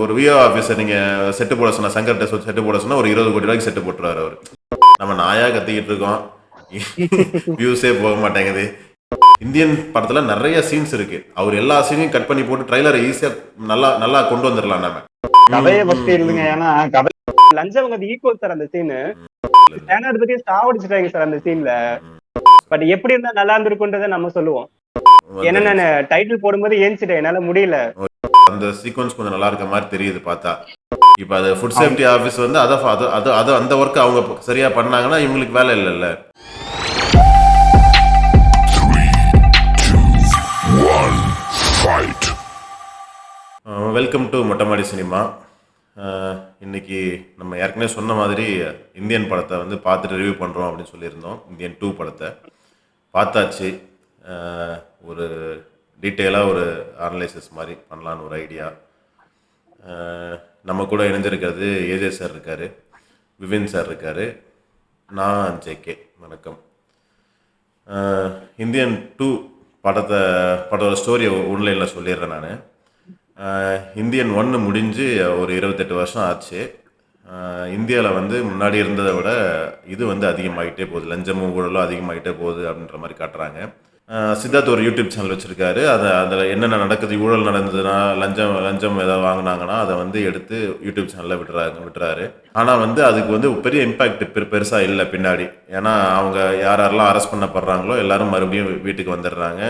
ஒரு VO officer நீங்க set போட சொன்னா, சங்கர்கிட்ட செட்டு போட சொன்னா ஒரு 20 கோடி ரூபாய்க்கு செட்டு போட்டுருவாரு அவரு. நம்ம நாயா கத்திக்கிட்டு இருக்கோம், வியூஸே போக மாட்டேங்குது. இந்தியன் படத்துல நிறைய சீன்ஸ் இருக்கு. அவர் எல்லா சீனையும் கட் பண்ணி போட்டு ட்ரைலரை ஈஸியா நல்லா கொண்டு வந்துடலாம் நம்ம. கதையை பத்தி இல்லைங்க, ஏன்னா கதை லஞ்சம் ஈக்குவல் சார் அந்த சீனு. பத்தி சாவடிச்சுட்டாங்க சார் அந்த சீன்ல. பட் எப்படி இருந்தா நல்லா இருந்திருக்குன்றத நம்ம சொல்லுவோம். ஏன்னா நான் டைட்டில் போடும்போது ஏஞ்சிட்டேன், என்னால முடியல. அந்த சீக்வன்ஸ் கொஞ்சம் நல்லா இருக்க மாதிரி தெரியுது பார்த்தா. இப்போ அது ஃபுட் சேஃப்டி ஆஃபீஸ் வந்து அதை அந்த ஒர்க் அவங்க சரியா பண்ணாங்கன்னா இவங்களுக்கு வேலை இல்லைல்ல. Welcome to Mottaimaadi cinema. இன்னைக்கு நம்ம ஏற்கனவே சொன்ன மாதிரி இந்தியன் படத்தை வந்து பார்த்துட்டு ரிவ்யூ பண்ணுறோம் அப்படின்னு சொல்லியிருந்தோம். இந்தியன் 2 படத்தை பார்த்தாச்சு. ஒரு டீட்டெயிலாக ஒரு அனலைசிஸ் மாதிரி பண்ணலான்னு ஒரு ஐடியா. நம்ம கூட இணைஞ்சிருக்கிறது ஏஜே சார் இருக்கார், விவின் சார் இருக்கார், நான் ஜேகே. வணக்கம். இந்தியன் 2 படத்தோட ஸ்டோரியை ஆன்லைனில் சொல்லிடுறேன் நான். இந்தியன் 1 முடிஞ்சு ஒரு 28 வருஷம் ஆச்சு. இந்தியாவில் வந்து முன்னாடி இருந்ததை விட இது வந்து அதிகமாகிட்டே போகுது, லஞ்சமும் ஊழலும் அதிகமாகிட்டே போகுது அப்படின்ற மாதிரி காட்டுறாங்க. சித்தார்த் ஒரு யூடியூப் சேனல் வச்சுருக்காரு. அதில் என்னென்ன நடக்குது, ஊழல் நடந்ததுன்னா, லஞ்சம் ஏதாவது வாங்கினாங்கன்னா அதை வந்து எடுத்து யூடியூப் சேனலில் விட்டுறாரு. ஆனால் வந்து அதுக்கு வந்து பெரிய இம்பேக்ட் பெருசாக இல்லை பின்னாடி. ஏன்னா அவங்க யாரெல்லாம் அரெஸ்ட் பண்ணப்படுறாங்களோ எல்லாரும் மறுபடியும் வீட்டுக்கு வந்துடுறாங்க.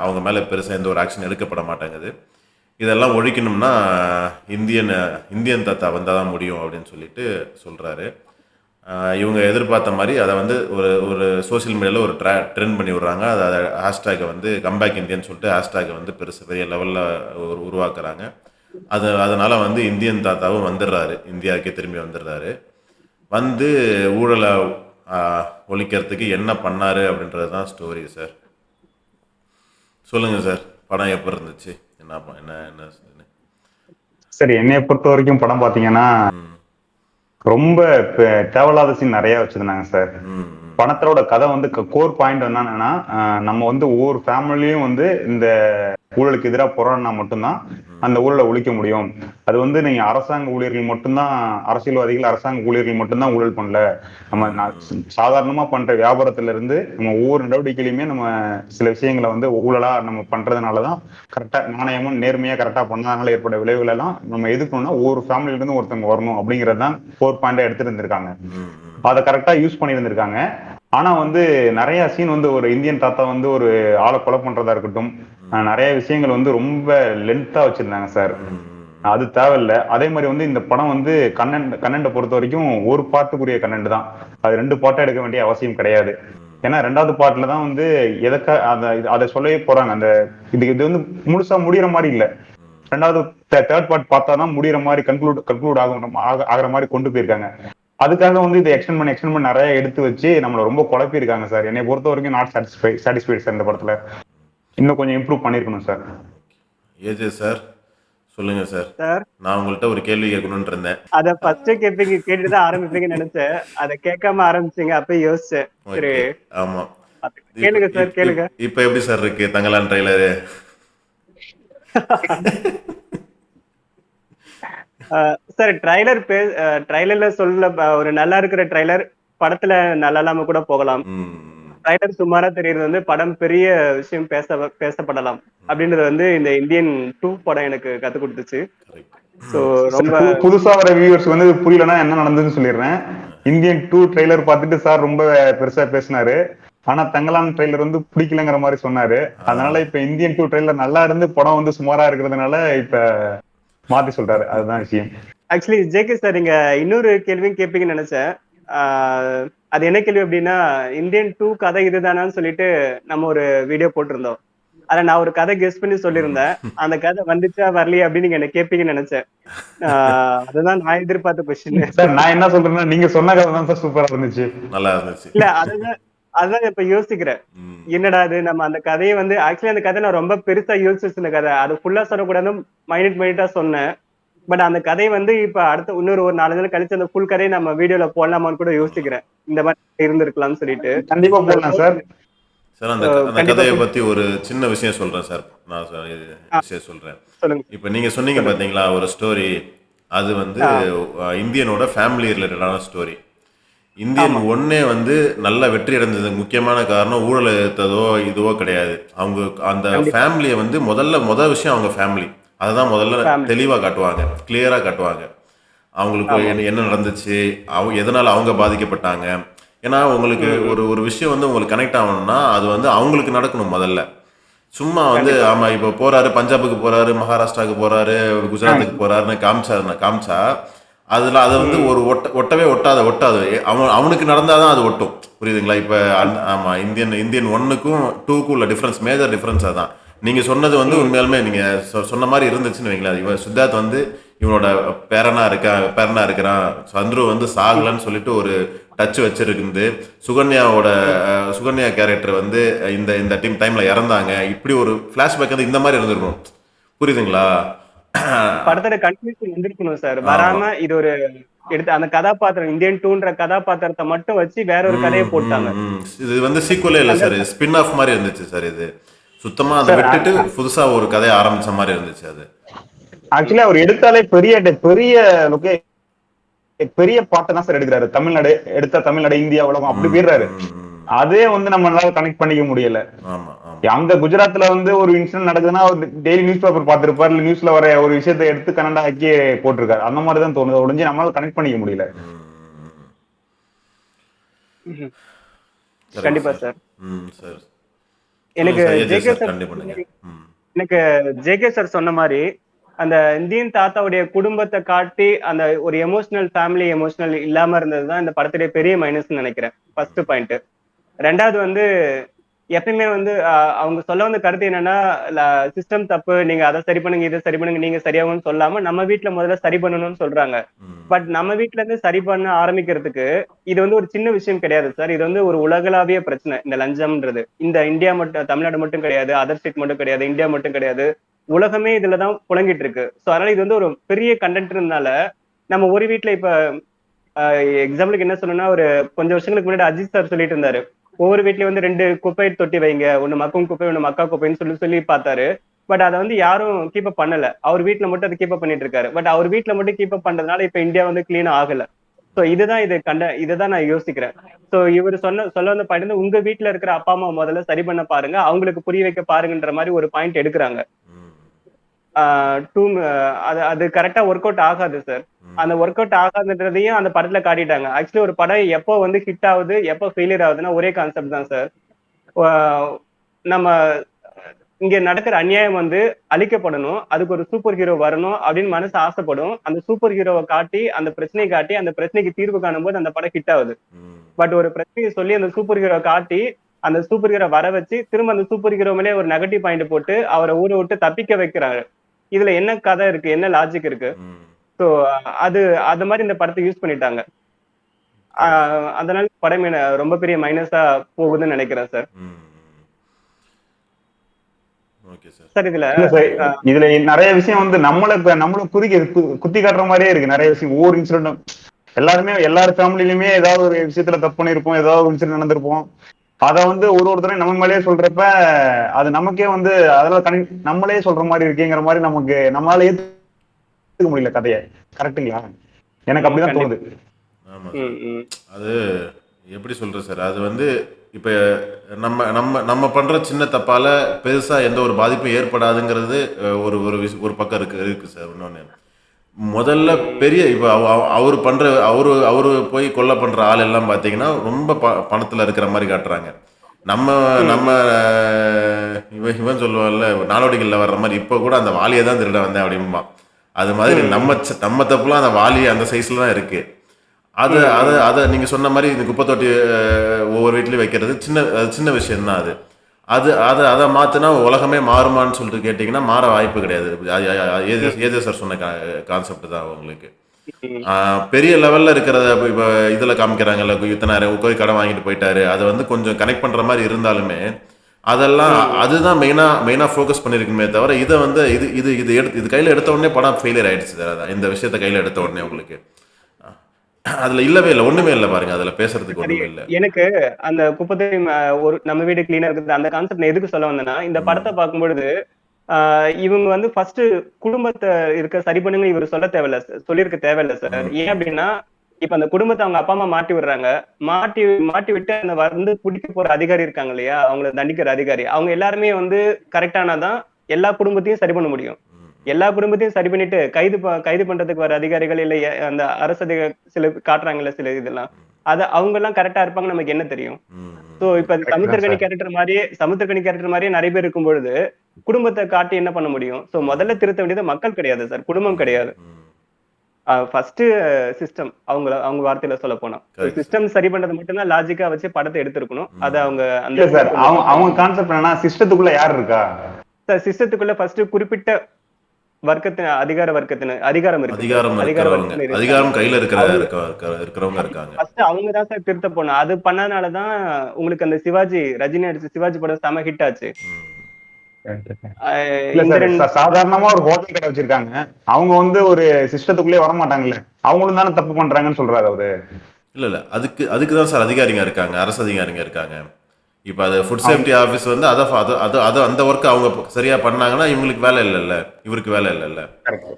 அவங்க மேலே பெருசாக எந்த ஒரு ஆக்ஷன் எடுக்கப்பட மாட்டேங்குது. இதெல்லாம் ஒழிக்கணும்னா இந்தியன் தாத்தா வந்தால் தான் முடியும் அப்படின்னு சொல்லிட்டு சொல்கிறாரு. இவங்க எதிர்பார்த்த மாதிரி அதை வந்து ஒரு சோசியல் மீடியாவில் ஒரு ட்ரெண்ட் பண்ணி விட்றாங்க. அதை ஹேஷ்டேக்கை வந்து கம்பேக் இந்தியன் சொல்லிட்டு ஹேஷ்டேக்கை வந்து பெரிய லெவலில் உருவாக்குறாங்க. அதனால் வந்து இந்தியன் தாத்தாவும் வந்துடுறாரு, இந்தியாவுக்கே திரும்பி வந்துடுறாரு. வந்து ஊழலை ஒழிக்கிறதுக்கு என்ன பண்ணார் அப்படின்றது தான் ஸ்டோரி சார். சொல்லுங்கள் சார், படம் எப்படி இருந்துச்சு? என்ன சரி, என்னைய பொறுத்த வரைக்கும் படம் பாத்தீங்கன்னா ரொம்ப தேவையில்லாத சீன் நிறைய வச்சிருந்தாங்க சார். படத்தோட கதை வந்து கோர் பாயிண்ட் என்னன்னா, நம்ம வந்து ஒவ்வொரு ஃபேமிலியும் வந்து இந்த ஊழலுக்கு எதிராக போராடினா மட்டும்தான் அந்த ஊழலை ஒழிக்க முடியும். அது வந்து நீங்க அரசாங்க ஊழியர்கள் மட்டும்தான், அரசியல்வாதிகள் அரசாங்க ஊழியர்கள் மட்டும்தான் ஊழல் பண்ணல. நம்ம சாதாரணமா பண்ற வியாபாரத்துல இருந்து நம்ம ஒவ்வொரு நடவடிக்கையிலுமே நம்ம சில விஷயங்களை வந்து ஊழலா நம்ம பண்றதுனாலதான் கரெக்டா நாணயமும் நேர்மையா கரெக்டா பண்ணாதனால ஏற்பட்ட விளைவுகள் எல்லாம் நம்ம எதுக்கணும்னா ஒவ்வொரு ஃபேமிலில இருந்து ஒருத்தவங்க வரணும் அப்படிங்கறதுதான் கோர் பாயிண்டா எடுத்துட்டு இருந்திருக்காங்க. அதை கரெக்டா யூஸ் பண்ணி இருந்திருக்காங்க. ஆனா வந்து நிறைய சீன் வந்து ஒரு இந்தியன் தாத்தா வந்து ஒரு ஆளை கொலை பண்றதா இருக்கட்டும், நிறைய விஷயங்கள் வந்து ரொம்ப லென்த்தா வச்சிருந்தாங்க சார். அது தேவையில்லை. அதே மாதிரி வந்து இந்த படம் வந்து கண்ணண்டை பொறுத்த வரைக்கும் ஒரு பாட்டுக்குரிய கண்ணண்டு தான். அது 2 பாட்டா எடுக்க வேண்டிய அவசியம் கிடையாது. ஏன்னா 2வது பாட்டுல தான் வந்து அதை சொல்லவே போறாங்க. அந்த இது வந்து முழுசா முடியற மாதிரி இல்ல. 2வது தேர்ட் பார்ட் பார்த்தா தான் முடியற மாதிரி கன்க்ளூட் ஆகிற மாதிரி கொண்டு போயிருக்காங்க. அதுக்காக வந்து இதை எக்ஸ்டெண்ட் பண்ணி நிறைய எடுத்து வச்சு நம்மள ரொம்ப குழப்பி இருக்காங்க சார். என்னை பொறுத்த வரைக்கும் நாட் சாட்டிஸ்ஃபைட் சார். இந்த படத்துல இன்னும் கொஞ்சம் இம்ப்ரூவ் பண்ணிருக்கணும் சார். ஏஜே சார் சொல்லுங்க சார். நான் உங்கள்கிட்ட ஒரு கேள்வி கேட்கணும்னு இருந்தேன். அத ஃபர்ஸ்ட் கேட்டுதான் ஆரம்பிப்பீங்கன்னு நினைச்சேன். அதை கேட்காம ஆரம்பிச்சீங்க, அப்ப யோசிச்சேன். சரி, ஆமா, கேளுங்க சார், கேளுங்க. இப்ப எப்படி சார் இருக்கு தங்கலான் ட்ரைலரு? சார் ட்ரைலர்ல சொல்ல ஒரு நல்லா இருக்கிற ட்ரைலர் படத்துல நல்லா இல்லாம கூட போகலாம். ட்ரைலர் சுமாரா தெரியுது வந்து படம் பெரிய விஷயம் பேசப்படலாம் அப்படின்றது வந்து இந்த இந்தியன் 2 படம் எனக்கு கத்து கொடுத்துச்சு. ரொம்ப புதுசா வர வியூவர்ஸ் வந்து புரியலன்னா என்ன நடந்ததுன்னு சொல்லிடுறேன். இந்தியன் 2 ட்ரைலர் பார்த்துட்டு சார் ரொம்ப பெருசா பேசினாரு. ஆனா தங்கலான் ட்ரெய்லர் வந்து பிடிக்கலங்கிற மாதிரி சொன்னாரு. அதனால இப்ப இந்தியன் 2 ட்ரெய்லர் நல்லா இருந்து படம் வந்து சுமாரா இருக்கிறதுனால இப்ப மாத்தி சொல்றாரு. அதுதான் விஷயம். ஆக்சுவலி ஜேகே சார், நீங்க இன்னொரு கேள்வியும் கேட்பீங்கன்னு நினைச்சேன். அது என்ன கேள்வி அப்படின்னா, இந்தியன் 2 கதை இதுதானான்னு சொல்லிட்டு நம்ம ஒரு வீடியோ போட்டிருந்தோம். அத நான் ஒரு கதை கெஸ் பண்ணி சொல்லியிருந்தேன். அந்த கதை வந்துச்சா வரலையே அப்படின்னு நீங்க என்ன கேட்பீங்கன்னு நினைச்சேன். அதுதான் நான் எதிர்பார்த்த கொஸ்டின். சார் நான் என்ன சொல்றேன்னா, நீங்க சொன்ன கதை தான் சார் சூப்பரா இருந்துச்சு. நல்லா இருந்துச்சு. இல்ல அதுதான் இப்ப யோசிக்கிறேன். என்னடா அது, நம்ம அந்த கதையை வந்து ஆக்சுவலி அந்த கதை நான் ரொம்ப பெருசா யோசிச்சிருந்த கதை. அது ஃபுல்லா சொல்லக்கூடாது, மைனிட்டா சொன்னேன். பட் அந்த கதை வந்து இப்ப அடுத்த இன்னொரு ஒரு 4 நாள் கழிச்சு அந்த ஃபுல் கதையை நம்ம வீடியோல போடலாமான்னு கூட யோசிக்கிறேன். இந்த மாதிரி இருந்திருக்கலாம்னு சொல்லிட்டு. கண்டிப்பா போடலாம் சார். சார் அந்த கதையை பத்தி ஒரு சின்ன விஷயம் சொல்றேன் சார். நான் ஆ, விஷயம் சொல்கிறேன். சொல்லுங்க இப்போ நீங்கள் சொன்னீங்க சொல்லுங்க. பார்த்தீங்களா ஒரு ஸ்டோரி, அது வந்து ஆ, இந்தியனோட ஃபேமிலி ரிலேட்டடான ஸ்டோரி. இந்தியன் ஆமா ஒன்னே வந்து நல்ல வெற்றி அடைந்ததுக்கு முக்கியமான காரணம் ஊழல் எதிர்த்ததோ இதுவோ கிடையாது. அவங்க அந்த கண்டிப்பா ஃபேமிலியை வந்து முதல் விஷயம் அவங்க ஃபேமிலி. அதுதான் முதல்ல ஃபேமிலி. தெளிவாக காட்டுவாங்க, கிளியராக காட்டுவாங்க. அவங்களுக்கு ஆமா என்ன நடந்துச்சு, எதனால் அவங்க பாதிக்கப்பட்டாங்க. ஏன்னா உங்களுக்கு ம் ம். ஒரு ஒரு விஷயம் வந்து உங்களுக்கு கனெக்ட் ஆகணும்னா அது வந்து அவங்களுக்கு நடக்கணும் முதல்ல. சும்மா வந்து கண்டிப்பா ஆமா இப்போ போறாரு, பஞ்சாபுக்கு போறாரு, மகாராஷ்டிராவுக்கு போறாரு, குஜராத்துக்கு போறாருன்னு காமிச்சா அதுல அது வந்து ம் ஒரு ஒட்டவே ஒட்டாது. அவனுக்கு நடந்தாதான் அது ஒட்டும். புரியுதுங்களா? இப்ப ஆமா இந்தியன் ஒன்னுக்கும் டூக்கும் உள்ள டிஃபரன்ஸ், மேஜர் டிஃபரன்ஸ் அதான். நீங்க சொன்னது வந்து ம் உண்மையாலுமே நீங்க சொன்ன மாதிரி இருந்துச்சுன்னு வைங்களேன். இவன் சித்தார்த் வந்து இவனோட பேரனா இருக்கிறான். சந்துரு வந்து ம் சாகலன்னு சொல்லிட்டு ஒரு டச் வச்சிருந்து, சுகன்யாவோட ம். சுகன்யா கேரக்டர் வந்து இந்த இந்த டைம்ல இறந்தாங்க. இப்படி ஒரு ஃபிளாஷ்பேக் வந்து இந்த மாதிரி இருந்திருக்கும். புரியுதுங்களா? படத்தோட கன்க்ளூஷன் வந்திருக்கணும் சார். ஆமா. வராம இது ஒரு எடுத்து அந்த கதாபாத்திரம் இந்தியன் டூன்ற கதாபாத்திரத்தை மட்டும் வச்சு வேற ஒரு கதையை ம், ம், போட்டாங்க. ம். இது வந்து சீக்குவலே இல்ல சார். சங்கர் ஸ்பின் ஆஃப் மாரி இருந்துச்சு சார் இது. சுத்தமா அத சார் விட்டுட்டு புதுசா ஒரு கதைய ஆரம்பிச்ச மாரி இருந்துச்சு அது. ஆக்சுவலி அவர் எடுத்தாலே பெரிய பெரிய லொகே பெரிய பாட்டை தான் சார் எடுக்கிறாரு. தமிழ்நாடு எடுத்தா தமிழ்நாடு, இந்தியா, உலகம் அப்படி ம், போயிடுறாரு. ம், ம். அதே வந்து நம்மளால கனெக்ட் பண்ணிக்க முடியல. ஆமா, ஆமா. அங்க குஜராத்ல வந்து ஒரு இன்சிடென்ட் நடக்குதுன்னா அவர் டெய்லி நியூஸ் பேப்பர் பார்த்திருப்பாரு, இல்ல நியூஸ்ல வர ஒரு விஷயத்தை எடுத்து கன்னடா ஆக்கி போட்டிருக்காரு. அந்த மாதிரி தான் தோணுது ஒழிஞ்சு நம்மளால கனெக்ட் பண்ணிக்க முடியல. ம். ம்ஹ்ம். கரெக்ட் கண்டிப்பா சார். சார். ம், சார். சொல்லுங்க எனக்கு sir. AJ JK sir sir continue பண்ணுங்க. ம். எனக்கு ஜேகே சார் சொன்ன மாரி, அந்த இந்தியன் தாத்தாவுடைய குடும்பத்த காட்டி, அந்த ஒரு எமோஷனல் ஃபேமிலி எமோஷனல் இல்லாம இருந்தது தான் இந்த படத்துடைய பெரிய மைனஸ்ன்னு நெனைக்கிறேன். First point. 2வது வந்து எப்பயுமே வந்து அவங்க சொல்ல வந்த கருத்து என்னன்னா, ல சிஸ்டம் தப்பு. நீங்க அத சரி பண்ணுங்க, இத சரி பண்ணுங்க, நீங்க சரியாகும்னு சொல்லாம, நம்ம வீட்ல முதல்ல சரி பண்ணணும்னு சொல்றாங்க. ம். பட் நம்ம வீட்ல இருந்து சரி பண்ண ஆரம்பிக்கிறதுக்கு, இது வந்து ஒரு சின்ன விஷயம் கிடையாது சார். இது வந்து ஒரு உலகளாவிய பிரச்சனை. இந்த லஞ்சம்ன்றது. இந்த இந்தியா மட்டும் தமிழ்நாடு மட்டும் கிடையாது. அதர் ஸ்டேட் மட்டும் கிடையாது. இந்தியா மட்டும் கிடையாது. உலகமே இதுல தான் புழங்கிட்டு இருக்கு. சோ அதனால இது வந்து ஒரு பெரிய கண்டென்ட்னால, நம்ம ஒரு வீட்ல இப்ப எக்ஸாம்பிளுக்கு என்ன சொல்லணும்னா, ஒரு கொஞ்சம் வருஷங்களுக்கு முன்னாடி அஜித் சார் சொல்லிட்டு இருந்தாரு. ஒவ்வொரு வீட்லயும் வந்து 2 குப்பை தொட்டி வைங்க. ஒண்ணு மக்கும் குப்பை, ஒண்ணு மக்கா குப்பைன்னு சொல்லி சொல்லி பார்த்தாரு. பட் அத வந்து யாரும் கீப் அப் பண்ணல. அவர் வீட்ல மட்டும் அத கீப் அப் பண்ணிட்டு இருக்காரு. பட் அவர் வீட்ல மட்டும் கீப் அப் பண்றதுனால இப்ப இந்தியா வந்து கிளீனா ஆகல. சோ இதுதான் இதுதான் நான் யோசிக்கிறேன். சோ இவரு சொல்ல வந்த பாயிண்ட் வந்து உங்க வீட்ல இருக்கிற அப்பா, அம்மா முதல்ல சரி பண்ண பாருங்க. அவங்களுக்கு புரிய வைக்க பாருங்கன்ற மாரி ஒரு பாயிண்ட் எடுக்குறாங்க. ம். ஆ டூ அது அது கரெக்ட்டா ஒர்க் அவுட் ஆகாது சார். ம். அந்த ஒர்க் அவுட் ஆகாதுன்றதையும் அந்த படத்துல காட்டிட்டாங்க. ஆக்சுவலி ஒரு படம் எப்போ வந்து ஹிட் ஆகுது, எப்போ ஃபெயிலியர் ஆகுதுன்னா ஒரே கான்செப்ட் தான் சார். ஆ நம்ம இங்க நடக்கிற அநியாயம் வந்து அழிக்கப்படணும். அதுக்கு ஒரு சூப்பர் ஹீரோ வரணும் அப்படின்னு மனசு ஆசைப்படும். அந்த சூப்பர் ஹீரோவ காட்டி, அந்த பிரச்சனைய காட்டி, அந்த பிரச்சனைக்கு தீர்வு காணும்போது அந்த படம் ஹிட் ஆகுது. ம். பட் ஒரு பிரச்சனைய சொல்லி அந்த சூப்பர் ஹீரோ காட்டி, அந்த சூப்பர் ஹீரோ வர வச்சு, திரும்ப அந்த சூப்பர் ஹீரோ மேலயே ஒரு நெகட்டிவ் பாயிண்ட் போட்டு, அவர ஊர விட்டு தப்பிக்க வைக்கிறாங்க. இதுல என்ன கதை இருக்கு? என்ன லாஜிக் இருக்கு? ம். சோ அது அது மாரி இந்த படத்த யூஸ் பண்ணிட்டாங்க. ஆ கரெக்ட். அதனால படம் ரொம்ப பெரிய மைனஸா போகுதுன்னு நெனைக்கிறேன் சார். ம். ம். Okay sir. சார் இதுல இல்ல சார், அ இதுல நிறைய விஷயம் வந்து நம்மள குத்தி காட்டுற மாதிரியே இருக்கு. நிறைய விஷயம் ஒவ்வொரு இன்சிடென்டும் எல்லாருமே எல்லார் ஃபேமிலிலுமே ஏதாவது ஒரு விஷயத்துல தப்பு பண்ணிருப்போம், ஏதாவது ஒரு இன்சிடென்ட் நடந்திருப்போம். அத வந்து ஒருத்தரையும் நம்ம மேலேயே சொல்றப்ப அது நமக்கே வந்து அதெல்லாம் நம்மளே சொல்ற மாதிரி இருக்கேங்கிற மாதிரி நமக்கு நம்மளால ஏத்துக்க முடியல கதையை. கரெக்ட்டுங்களா? எனக்கு அப்படிதான் கண்டிப்பா. தோணுது. ஆமா சார். ம், ம். அது எப்படி சொல்றது சார்? அது வந்து இப்ப நம்ம நம்ம நம்ம பண்ற சின்ன தப்பால பெருசா எந்த ஒரு பாதிப்பும் ஏற்படாதுங்கிறது ஒரு பக்கம் இருக்கு சார். இன்னொன்னு. முதல்ல ம், பெரிய இப்ப அவரு பண்ற அவரு போய் கொலை பண்ற ஆள் எல்லாம் பார்த்தீங்கன்னா, ரொம்ப பணத்துல இருக்கிற மாரி காட்டுறாங்க. நம்ம ம், நம்ம ம். இவன் சொல்லுவான்ல, நாடோடிகள்ல வர்ற மாரி, "இப்ப கூட அந்த வாலிய தான் திருட வந்தேன்" அப்படிம்பான். அது மாதிரி ம், நம்ம தப்புலாம் அந்த வாலி அந்த சைஸ்ல தான் இருக்கு. ம், அத அத ம். அத நீங்க சொன்ன மாரி இந்த குப்பை தொட்டி ஒவ்வொரு வீட்லயும் வைக்கிறது அது சின்ன விஷயம் தான் அது. அது அத அத மாத்துனா உலகமே மாறுமான்னு சொல்லிட்டு கேட்டீங்கன்னா, மாற வாய்ப்பு கிடையாது. ம், ஏஜே சார் சொன்ன கான்செப்ட் தான் உங்களுக்கு. ம். ஆ பெரிய லெவல்ல இருக்கிறத இப்ப இதுல காமிக்கிறாங்கல்ல, இத்தனாயிரம் கோடி கடன் வாங்கிட்டு போயிட்டாரு. அத வந்து கொஞ்சம் கனெக்ட் பண்ற மாரி இருந்தாலுமே, அதெல்லாம் ம், ம். அதுதான் மெயினா ஃபோக்கஸ் பண்ணியிருக்குமே தவிர, இத வந்து இது இது இது எடுத்து இது கையில எடுத்த உடனே படம் ஃபெயிலியர் ஆயிடுச்சு சார். அதான் இந்த விஷயத்த கையில எடுத்த உடனே உங்களுக்கு. அதுல இல்லவே இல்ல. ஒண்ணுமே இல்ல பாருங்க. அதுல பேசுறதுக்கு சரி, ஒண்ணுமே இல்ல. எனக்கு அந்த குப்பை தொட்டி ஒரு நம்ம வீடு கிளீனா இருக்குது அந்த கான்செப்ட் நான் எதுக்கு சொல்ல வந்தேன்னா, இந்த ம். படத்த பார்க்கும்பொழுது, இவங்க வந்து ஃபர்ஸ்ட் குடும்பத்தை சரி பண்ணுங்க இவர் சொல்ல தேவையில்ல சொல்லியிருக்க தேவையில்ல சார். ஏன் அப்படின்னா இப்ப அந்த குடும்பத்தை அவங்க அப்பா அம்மா மாட்டி விடுறாங்க. மாட்டி மாட்டி விட்டு அந்த வந்து பிடிக்க போற அதிகாரி இருக்காங்க இல்லையா, அவங்கள தண்டிக்கிற அதிகாரி, அவங்க எல்லாருமே வந்து கரெக்டானாதான் எல்லா குடும்பத்தையும் சரி பண்ண முடியும். எல்லா குடும்பத்தையும் சரி பண்ணிட்டு கைது பண்றதுக்கு வர அதிகாரிகள் இல்ல அந்த சில காட்டுறாங்கல்ல சில இதெல்லாம், அவங்க எல்லாம் கரெக்டா இருப்பாங்க நமக்கு என்ன தெரியும். சோ இப்ப கரெக்ட் தான் சார். சமுத்திரக்கனி கேரக்டர் மாதிரியே நிறைய பேர் இருக்கும் பொழுது குடும்பத்தை காட்டி என்ன பண்ண முடியும். சோ முதல்ல திருத்த வேண்டியது மக்கள் கிடையாது சார், குடும்பம் கிடையாது. ஃபர்ஸ்ட் சிஸ்டம், அவங்க வார்த்தையில சொல்ல போனா சிஸ்டம் சரி பண்றது மட்டும்தான் லாஜிக்கா வச்சு படத்தை எடுத்திருக்கணும். அது அவங்க அந்த இல்ல சார், அவங்க கான்செப்ட் என்னன்னா சிஸ்டத்துக்குள்ள யார் இருக்கா? சிஸ்டத்துக்குள்ள ஃபர்ஸ்ட் குறிப்பிட்ட அதிகார வர்க்கத்தின அதிகாரம் இருக்கு சார். அதிகாரம் அதிகார இருக்கிறவங்க, வர்க்கத்தினர் இருக்காங்க. அதிகாரம் கையில அவங்க இருக்கிறவங்க இருக்காங்க. ஃபர்ஸ்ட் அவங்க தான் சார் திருத்த போனோம். அது பண்ணனாலதான் உங்களுக்கு அந்த ரஜினி அடிச்ச சிவாஜி படம் செம ஹிட் ஆச்சு. இல்ல சார், இந்திரன் சாதாரணமா ஒரு ஹோட்டல் கடை வச்சிருக்காங்க, அவங்க வந்து ஒரு சிஸ்டத்துக்குள்ளே வர மாட்டாங்கல்ல, அவங்களும் தானே தப்பு பண்றாங்கன்னு சொல்றாரு அவரு. இல்ல அதுக்கு அதுக்கு தான் சார் அதிகாரிங்க இருக்காங்க, அரசு அதிகாரிங்க இருக்காங்க. இப்போ அது ஃபுட் அவங்க சேஃப்டி ஆஃபீஸ் வந்து அதை அது அது அது அந்த ஒர்க் அவங்க சரியா பண்ணாங்கன்னா இவங்களுக்கு வேலை இல்லைல்ல, இவருக்கு வேலை இல்லைல்ல. Correct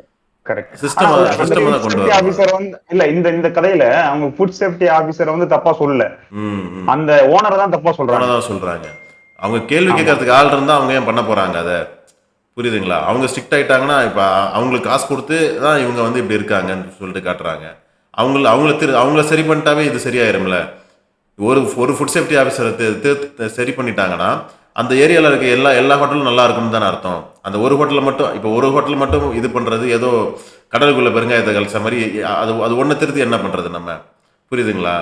correct. சிஸ்டம் அந்த சிஸ்டம் ஃபுட் தான் கொண்டு சேஃப்டி வரணும். ஆபீசர் வந்து இல்ல, இந்த இந்த கதையில அவங்க ஃபுட் சேஃப்டி ஆபீசர் வந்து தப்பா சொல்லல, ம் அந்த ஓனர் தான் தப்பா சொல்றாங்க. தான் சொல்றாங்க. அவங்க கேள்வி ஆமா கேட்கறதுக்கு ஆள் இருந்தா அவங்க ஏன் பண்ண போறாங்க அதை? புரியுதுங்களா? அவங்க ஸ்ட்ரிக்ட் ஆயிட்டாங்கன்னா இப்போ அவங்களுக்கு காசு கொடுத்து தான் இவங்க வந்து இப்படி இருக்காங்கன்னு சொல்லிட்டு காட்டுறாங்க. அவங்கள சரி பண்ணிட்டாவே இது சரியாயிரும்ல. ஒரு ஃபுட் சேஃப்டி ஆஃபீஸரை சரி பண்ணிட்டாங்கன்னா அந்த ஏரியாவில் இருக்க எல்லா ஹோட்டலும் நல்லா இருக்கும்னு தானே அர்த்தம். அந்த ஒரு ஹோட்டலில் மட்டும் இப்போ ஒரு ஹோட்டல் மட்டும் இது பண்ணுறது ஏதோ கடலுக்குள்ள பெருங்காயத்தை கழிச்ச மாதிரி, அது ஒன்று திருத்தி என்ன பண்ணுறது நம்ம? புரியுதுங்களா?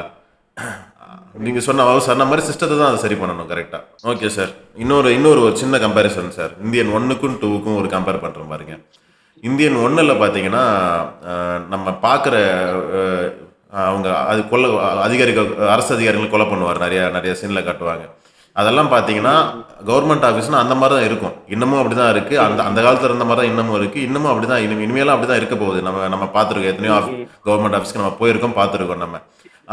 நீங்கள் சொன்ன மாதிரி சிஸ்டத்தை தான் அதை சரி பண்ணணும் கரெக்டாக. ஓகே சார், இன்னொரு ஒரு சின்ன கம்பேரிசன் சார். இந்தியன் 1க்கும் 2க்கும் ஒரு கம்பேர் பண்ணுறோம் பாருங்க. இந்தியன் 1ல் பார்த்தீங்கன்னா நம்ம பார்க்குற அவங்க அது அதிகாரிகள், அரசு அதிகாரிகள் கொலை பண்ணுவார், நிறைய சீனில் காட்டுவாங்க. அதெல்லாம் பார்த்தீங்கன்னா கவர்மெண்ட் ஆஃபீஸ்னா அந்த மாதிரி தான் இருக்கும். இன்னமும் அப்படி தான் இருக்குது. அந்த காலத்தில் இருந்த மாதிரி தான் இன்னமும் இருக்குது. இன்னமும் அப்படி தான் இனிமேலும் அப்படி தான் இருக்க போகுது. நம்ம பார்த்துருக்கோம், எத்தனையோ கவர்மெண்ட் ஆஃபீஸ்க்கு நம்ம போயிருக்கோம், பார்த்துருக்கோம் நம்ம.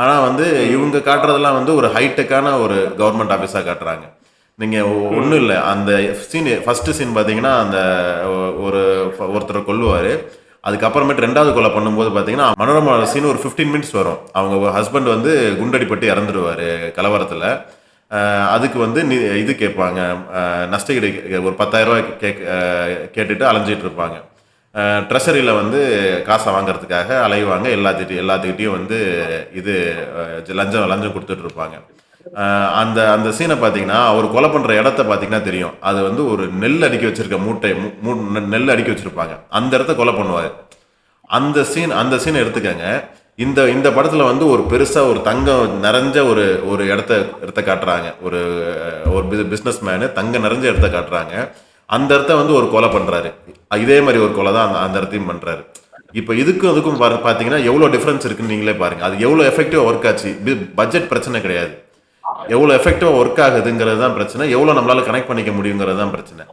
ஆனால் வந்து இவங்க காட்டுறதெல்லாம் வந்து ஒரு ஹைடெக்கான ஒரு கவர்மெண்ட் ஆஃபீஸாக காட்டுறாங்க. நீங்கள் ஒன்றும் இல்லை, அந்த ஃபஸ்ட்டு சீன் பார்த்தீங்கன்னா அந்த ஒருத்தரை கொல்லுவார். அதுக்கப்புறமேட்டு ரெண்டாவது கொலை பண்ணும்போது பார்த்தீங்கன்னா மனோரமா சீன் ஒரு 15 மினிட்ஸ் வரும். அவங்க ஹஸ்பண்ட் வந்து குண்டடிப்பட்டு இறந்துடுவார் கலவரத்தில். அதுக்கு வந்து இது கேட்பாங்க, நஷ்டஈடு ஒரு 10,000 ரூபாய் கேட்டுட்டு அலைஞ்சிட்டு இருப்பாங்க. ட்ரெஷரியில் வந்து காசை வாங்குறதுக்காக அலைவாங்க. எல்லாத்துக்கிட்டையும் வந்து இது லஞ்சம் கொடுத்துட்டு இருப்பாங்க. அந்த சீனை பார்த்தீங்கன்னா அவர் கொலை பண்ணுற இடத்த பார்த்தீங்கன்னா தெரியும். அது வந்து ஒரு நெல் அடுக்கி வச்சிருக்க நெல் அடுக்கி வச்சிருப்பாங்க. அந்த இடத்த கொலை பண்ணுவார். அந்த சீனை எடுத்துக்கங்க. இந்த படத்தில் வந்து ஒரு பெருசாக ஒரு தங்கம் நிறைஞ்ச ஒரு இடத்த காட்டுறாங்க. ஒரு பிஸ்னஸ் மேனு தங்கம் நிறைஞ்ச இடத்த காட்டுறாங்க. அந்த இடத்த வந்து ஒரு கொலை பண்ணுறாரு. இதே மாதிரி ஒரு கொலை தான் அந்த இடத்தையும் பண்ணுறாரு. இப்போ அதுக்கும் பார்த்தீங்கன்னா எவ்வளோ டிஃப்ரென்ஸ் இருக்குன்னு நீங்களே பாருங்கள். அது எவ்வளோ எஃபெக்டிவாக ஒர்க் ஆச்சு. பட்ஜெட் பிரச்சனை கிடையாது, எவ்வளோ எஃபெக்டிவாக ஒர்க் ஆகுதுங்கிறது தான் பிரச்சனை. எவ்வளோ நம்மளால் கனெக்ட் பண்ணிக்க முடியுங்கிறது தான் பிரச்சனை.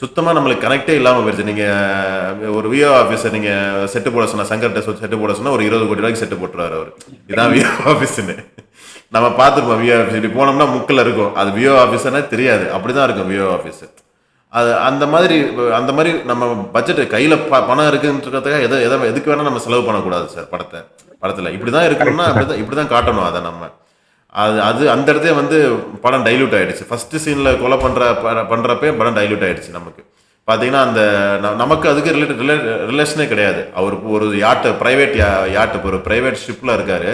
சுத்தமாக நம்மளுக்கு கனெக்டே இல்லாமல் போயிடுச்சு. நீங்கள் ஒரு விஓ ஆஃபீஸர் நீங்கள் செட்டு போட சொன்னால், சங்கர் டெஸ்ட் செட்டு போட சொன்னால் ஒரு 20 கோடி ரூபாய்க்கு செட்டு போட்டுருவார் அவர். இதுதான் விஓ ஆஃபீஸுன்னு நம்ம பார்த்துருப்போம். விஓ ஆஃபீஸ் இப்படி போனோம்னா முக்கில் இருக்கும். அது விஓ ஆஃபீஸர்னே தெரியாது, அப்படி தான் இருக்கும் விஓ ஆஃபீஸு. அது அந்த மாதிரி நம்ம பட்ஜெட் கையில் பணம் இருக்குன்றதுக்காக எதுக்கு வேணால் நம்ம செலவு பண்ணக்கூடாது சார். படத்தில் இப்படி தான் இருக்கணும்னா இப்படி தான் காட்டணும். அதை நம்ம அது அந்த இடத்துல வந்து படம் டைல்யூட் ஆகிடுச்சு. ஃபஸ்ட்டு சீனில் கொலை பண்ணுறப்பே படம் டைல்யூட் ஆகிடுச்சு. நமக்கு பார்த்தீங்கன்னா அந்த நமக்கு அதுக்கு ரிலேஷனே கிடையாது. அவர் ஒரு ப்ரைவேட் யாட்டு ஒரு ப்ரைவேட் ஷிப்பில் இருக்கார்.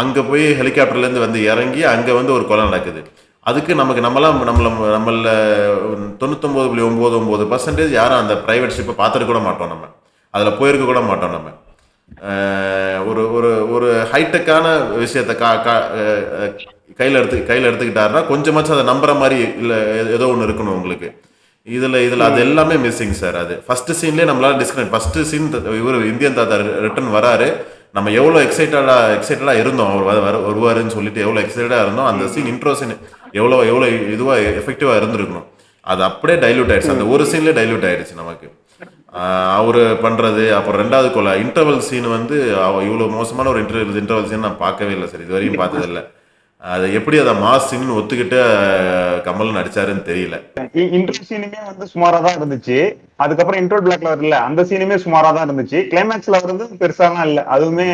அங்கே போய் ஹெலிகாப்டர்லேருந்து வந்து இறங்கி அங்கே வந்து ஒரு கொலை நடக்குது. அதுக்கு நம்மள 99.99% யாரும் அந்த ப்ரைவேட் ஷிப்பை பார்த்துட்டு கூட மாட்டோம். நம்ம அதில் போயிருக்க கூட மாட்டோம். நம்ம ஒரு ஹைடெக்கான விஷயத்தை கையில் எடுத்துக்கிட்டாருன்னா கொஞ்சமாச்சும் அதை நம்புற மாதிரி இல்லை ஏதோ ஒன்று இருக்கணும் உங்களுக்கு. இதில் அது எல்லாமே மிஸ்ஸிங் சார். அது ஃபர்ஸ்ட் சீன்லேயே நம்மளால டிஸ்கனெக்ட். ஃபர்ஸ்ட் சீன் இவர் இந்தியன் தாத்தா ரிட்டர்ன் வராரு. நம்ம எவ்வளோ எக்ஸைட்டடாக இருந்தோம் அவர் வருவாருன்னு சொல்லிட்டு எவ்வளோ எக்ஸைட்டடாக இருந்தோம். அந்த சீன் இன்ட்ரோ சீன் எவ்வளோ இதுவாக எஃபெக்டிவாக இருந்திருக்கணும். அது அப்படியே டைல்யூட் ஆயிடுச்சு. அந்த ஒரு சீன்லேயே டைல்யூட் ஆயிடுச்சு நமக்கு. அவர் பண்ணுறது. அப்புறம் ரெண்டாவது கொலை இன்டர்வல் சீன் வந்து இவ்வளோ மோசமான ஒரு இன்டர்வல் சீன் நான் பார்க்கவே இல்லை சார், இது வரையும் பார்த்ததில்லை. அது எப்படி அதை மாஸ் சீன் ஒத்துக்கிட்டு கமல் நடிச்சாருன்னு தெரியல. இன்ட்ரோ சீனுமே வந்து சுமாரா தான் இருந்துச்சு. அதுக்கப்புறம் இன்ட்ரோல் பிளாக்ல வரல அந்த சீனுமே சுமாரா தான் இருந்துச்சு. கிளைமேக்ஸ்ல வந்து பெருசாலாம் இல்ல, அதுவுமே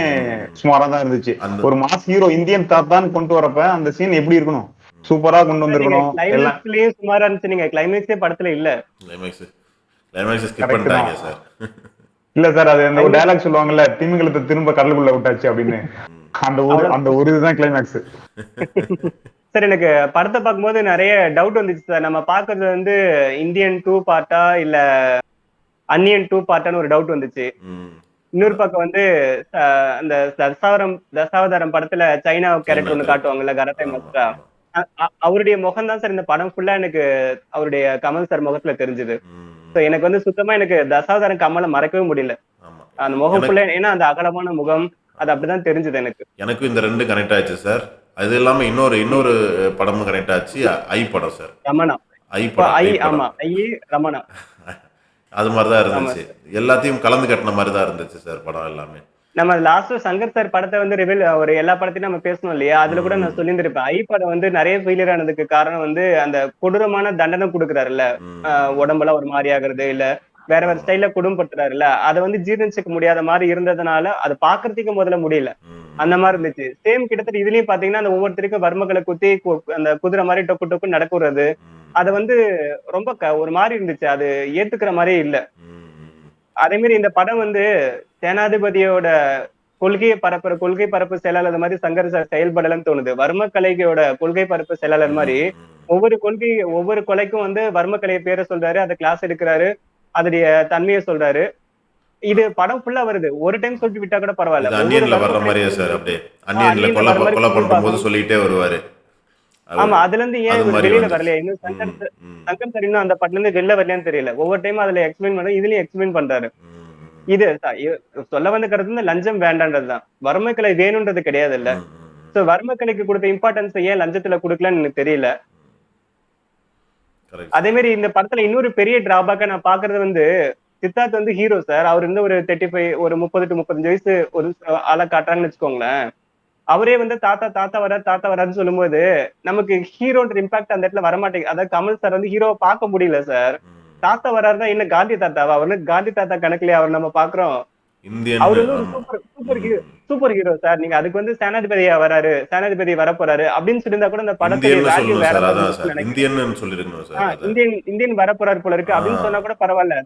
சுமாரா தான் இருந்துச்சு. அந்த ஒரு மாஸ் ஹீரோ இந்தியன் தாத்தான்னு கொண்டு வரப்ப அந்த சீன் எப்படி இருக்கணும், சூப்பரா கொண்டு வந்திருக்கணும் எல்லாம். கிளைமேக்ஸ்லயே சுமாரா இருந்துச்சு. நீங்க கிளைமேக்ஸே படத்துல இல்ல. கிளைமேக்ஸ் கிளைமேக்ஸ் ஸ்கிப் கரெக்ட் தான். பண்ணிட்டாங்க சார். இல்ல சார், அது அந்த ஒரு டயலாக் சொல்லுவாங்கல்ல, திமிங்கலத்தை திரும்ப கடலுக்குள்ள விட்டாச்சு அப்படின்னு. அந்த ஒரு இதுதான் கிளைமேக்ஸ். சார் எனக்கு படத்தை பார்க்கும்போது நிறைய டவுட் வந்துச்சு சார். நம்ம பாக்குறது வந்து இந்தியன் 2 பார்ட்டா இல்ல அன்னியன் 2 பார்ட்டான்னு ஒரு டவுட் வந்துச்சு. இன்னொரு பக்கம் வந்து அந்த தசாவதாரம் படத்துல சைனா கேரக்டர் ஒண்ணு காட்டுவாங்கல்ல, கராத்தே மாஸ்டரா. அவருடைய முகம் தான் சார் இந்த படம் ஃபுல்லா எனக்கு அவருடைய கமல் சார் முகத்துல தெரிஞ்சது. சோ எனக்கு வந்து சுத்தமா எனக்கு தசாவதாரம் கமலை மறக்கவே முடியல. அந்த முகம் ஃபுல்லா, ஏன்னா அந்த அகலமான முகம் அது அப்படிதான் தெரிஞ்சது எனக்கு. எனக்கும் இந்த ரெண்டு கனெக்ட் ஆச்சு சார். அது இல்லாம இன்னொரு படமும் கனெக்ட் ஆச்சு. ஐ படம் சார். ரமணா. ஐ படம். ஆமா, ஐ ரமணா. அது மாதிரிதான் இருந்துச்சு. எல்லாத்தையும் கலந்து கட்டின மாதிரி தான் இருந்துச்சு சார் படம் எல்லாமே. நம்ம லாஸ்ட் சங்கர் சார் படத்தை வந்து ரிவீல் ஒரு எல்லா படத்தையும் நம்ம பேசணும் இல்லையா, அதுல கூட நான் சொல்லியிருந்திருப்பேன். ஐ படம் வந்து நிறைய ஃபெயிலியர் ஆனதுக்கு காரணம் வந்து அந்த கொடூரமான தண்டனை கொடுக்குறாருல்ல, உடம்பெல்லாம் ஒரு மாதிரி ஆகுறது, இல்ல வேற வேற ஸ்டைல்ல குடும்பப்படுத்துறாருல்ல, அதை வந்து ஜீர்ணிச்சுக்க முடியாத மாதிரி இருந்ததுனால அது பாக்குறதுக்கு முதல்ல முடியல. அந்த மாதிரி இருந்துச்சு. சேம் கிட்டத்தட்ட இதுலயும் பாத்தீங்கன்னா அந்த ஒவ்வொருத்தருக்கும் வர்மங்களை குத்தி அந்த குதிரை மாதிரி டொக்கு டொக்கு நடக்குறது, அது வந்து ரொம்ப ஒரு மாதிரி இருந்துச்சு. அது ஏத்துக்கிற மாதிரியே இல்ல. அதே மாதிரி இந்த படம் வந்து சேனாதிபதியோட கொள்கை பரப்பு செயலாளர் மாதிரி சங்கர் சார் செயல்படலன்னு தோணுது. வர்மக்கலையோட கொள்கை பரப்பு செயலாளர் மாதிரி ஒவ்வொரு கொலைக்கும் வந்து வர்மக்கலையை பேரை சொல்றாரு, அதை கிளாஸ் எடுக்கிறாரு, அதோடைய தன்மையை சொல்றாரு. இது படம் ஃபுல்லா வருது. ஒரு டைம் சொல்லிட்டு விட்டா கூட பரவாயில்ல. அன்னியன்ல வர்ற மாதிரியே சார். அப்படியே அன்னியன்ல கொலை பண்ணும்போது சொல்லிட்டே வருவாரு. ஆமா, அதுல இருந்து ஏன் வெளியில வரலையா இன்னும் சங்கர் சார் இன்னும் அந்த படத்துல இருந்து வெளில வரலையான்னு தெரியல. ஒவ்வொரு டைம் அதுல எக்ஸ்பிளைன் பண்ண, இதுலயும் எக்ஸ்பிளைன் பண்றாரு. இது சொல்ல வந்த கருத்து வந்து லஞ்சம் வேண்டான்றதுதான். வறுமைக்கலை வேணும்ன்றது கிடையாது இல்ல. சோ வறுமைக்கலைக்கு கொடுத்த இம்பார்ட்டன்ஸ் ஏன் லஞ்சத்துல கொடுக்கலன்னு எனக்கு தெரியல. அதே மாதிரி இந்த படத்துல இன்னொரு பெரிய டிராபேக்கா நான் பாக்குறது வந்து, சித்தார்த் வந்து ஹீரோ சார். அவர் இருந்து ஒரு 35 ஒரு 30 to 35 வயசு ஒரு ஆளை காட்டுறாங்கன்னு வச்சுக்கோங்களேன். அவரே வந்து தாத்தா வரான்னு சொல்லும்போது நமக்கு ஹீரோன்ற இம்பாக்ட் அந்த இடத்துல வரமாட்டேங்குது. அதாவது கமல் சார் வந்து ஹீரோவை பார்க்க முடியல சார். தாத்தா வராருன்னா என்ன காந்தி தாத்தாவா? அவர் காந்தி தாத்தா கணக்குலயே அவர் நம்ம பாக்குறோம். அவர் வந்து ஒரு சூப்பர் ஹீரோ சார். நீங்க அதுக்கு வந்து சேனாதிபதியா வராரு, சேனாதிபதி வரப்போறாரு அப்படின்னு சொல்லியிருந்தா கூட இந்த படத்துடைய வேல்யூ வேற இந்தியன் வரப்போறாரு போல இருக்கு அப்படின்னு சொன்னா கூட பரவாயில்ல.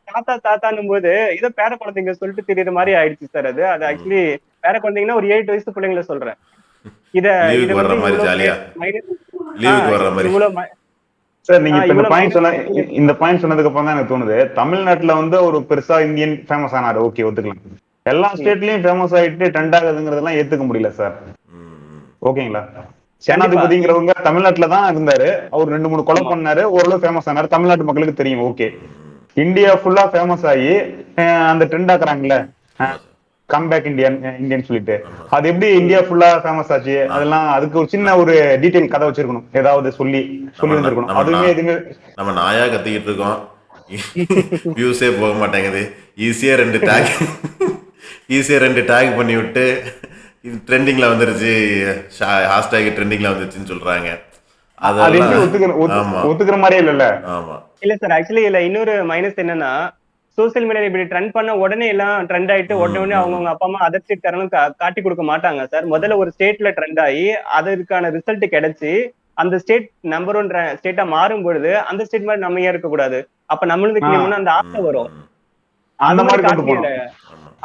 தாத்தான்னும் போது ஏதோ பேர குழந்தைங்க சொல்லிட்டு தெரியற மாதிரி ஆயிடுச்சு சார். அது ஆக்சுவலி பேர குழந்தைங்கன்னா ஒரு 7 வயசு பிள்ளைங்களை சொல்றேன். இது சார் நீங்க இந்த பாயிண்ட் சொன்னதுக்கு அப்புறம் தான் எனக்கு தோணுது, தமிழ்நாட்டுல வந்து ஒரு பெருசா இந்தியன் ஃபேமஸ் ஆனாரு, ஓகே ஒத்துக்கலாம். எல்லா ஸ்டேட்லயும் ஃபேமஸ் ஆயிட்டு ட்ரெண்ட் ஆகுதுங்கிறதெல்லாம் ஏத்துக்க முடியல சார். ஓகேங்களா? சேனாதிபதிங்கிறவங்க தமிழ்நாட்டுல தான் இருந்தாரு. அவர் 2-3 கொலை பண்ணாரு, ஓரளவு ஃபேமஸ் ஆனாரு, தமிழ்நாட்டு மக்களுக்கு தெரியும், ஓகே. இந்தியா ஃபுல்லா ஃபேமஸ் ஆகி அந்த ட்ரெண்ட் ஆக்குறாங்கல்ல, கம்பேக் இந்தியன் சொல்லிட்டு, அது எப்படி இந்தியா ஃபுல்லா ஃபேமஸ் ஆச்சு? அதெல்லாம் அதுக்கு ஒரு சின்ன ஒரு டீடைல் கதை வச்சிருக்கணும், ஏதாவது சொல்லி வந்திருக்கணும். அதுவுமே எதுவுமே நம்ம நாயா கத்திக்கிட்டு இருக்கோம், வியூஸே போக மாட்டேங்குது. ஈஸியா 2 டேக் பண்ணி விட்டு இது ட்ரெண்டிங்ல வந்துருச்சு, ஹேஷ்டேக் ட்ரெண்டிங்ல வந்துருச்சுன்னு சொல்றாங்க. அதெல்லாம் ஒத்துக்கிற மாதிரியே இல்ல. ஆமா இல்ல சார், ஆக்சுவலி இல்ல இன்னொரு மைனஸ் என்னன்னா, சோசியல் மீடியா இப்படி ட்ரெண்ட் பண்ண உடனே எல்லாம் ட்ரெண்ட் ஆயிட்டு உடனே அவங்க அப்பா அம்மா அதர் ஸ்டேட் காரங்களும் காட்டி கொடுக்க மாட்டாங்க சார். முதல்ல ஒரு ஸ்டேட்ல ட்ரெண்ட் ஆகி அதற்கான ரிசல்ட் கிடைச்சு அந்த ஸ்டேட் நம்பர் 1 ஸ்டேட்டா மாறும் பொழுது அந்த ஸ்டேட் மாதிரி நம்ம ஏன் இருக்கக்கூடாது? அப்ப நம்மளுக்கு அந்த ஆசை வரும்.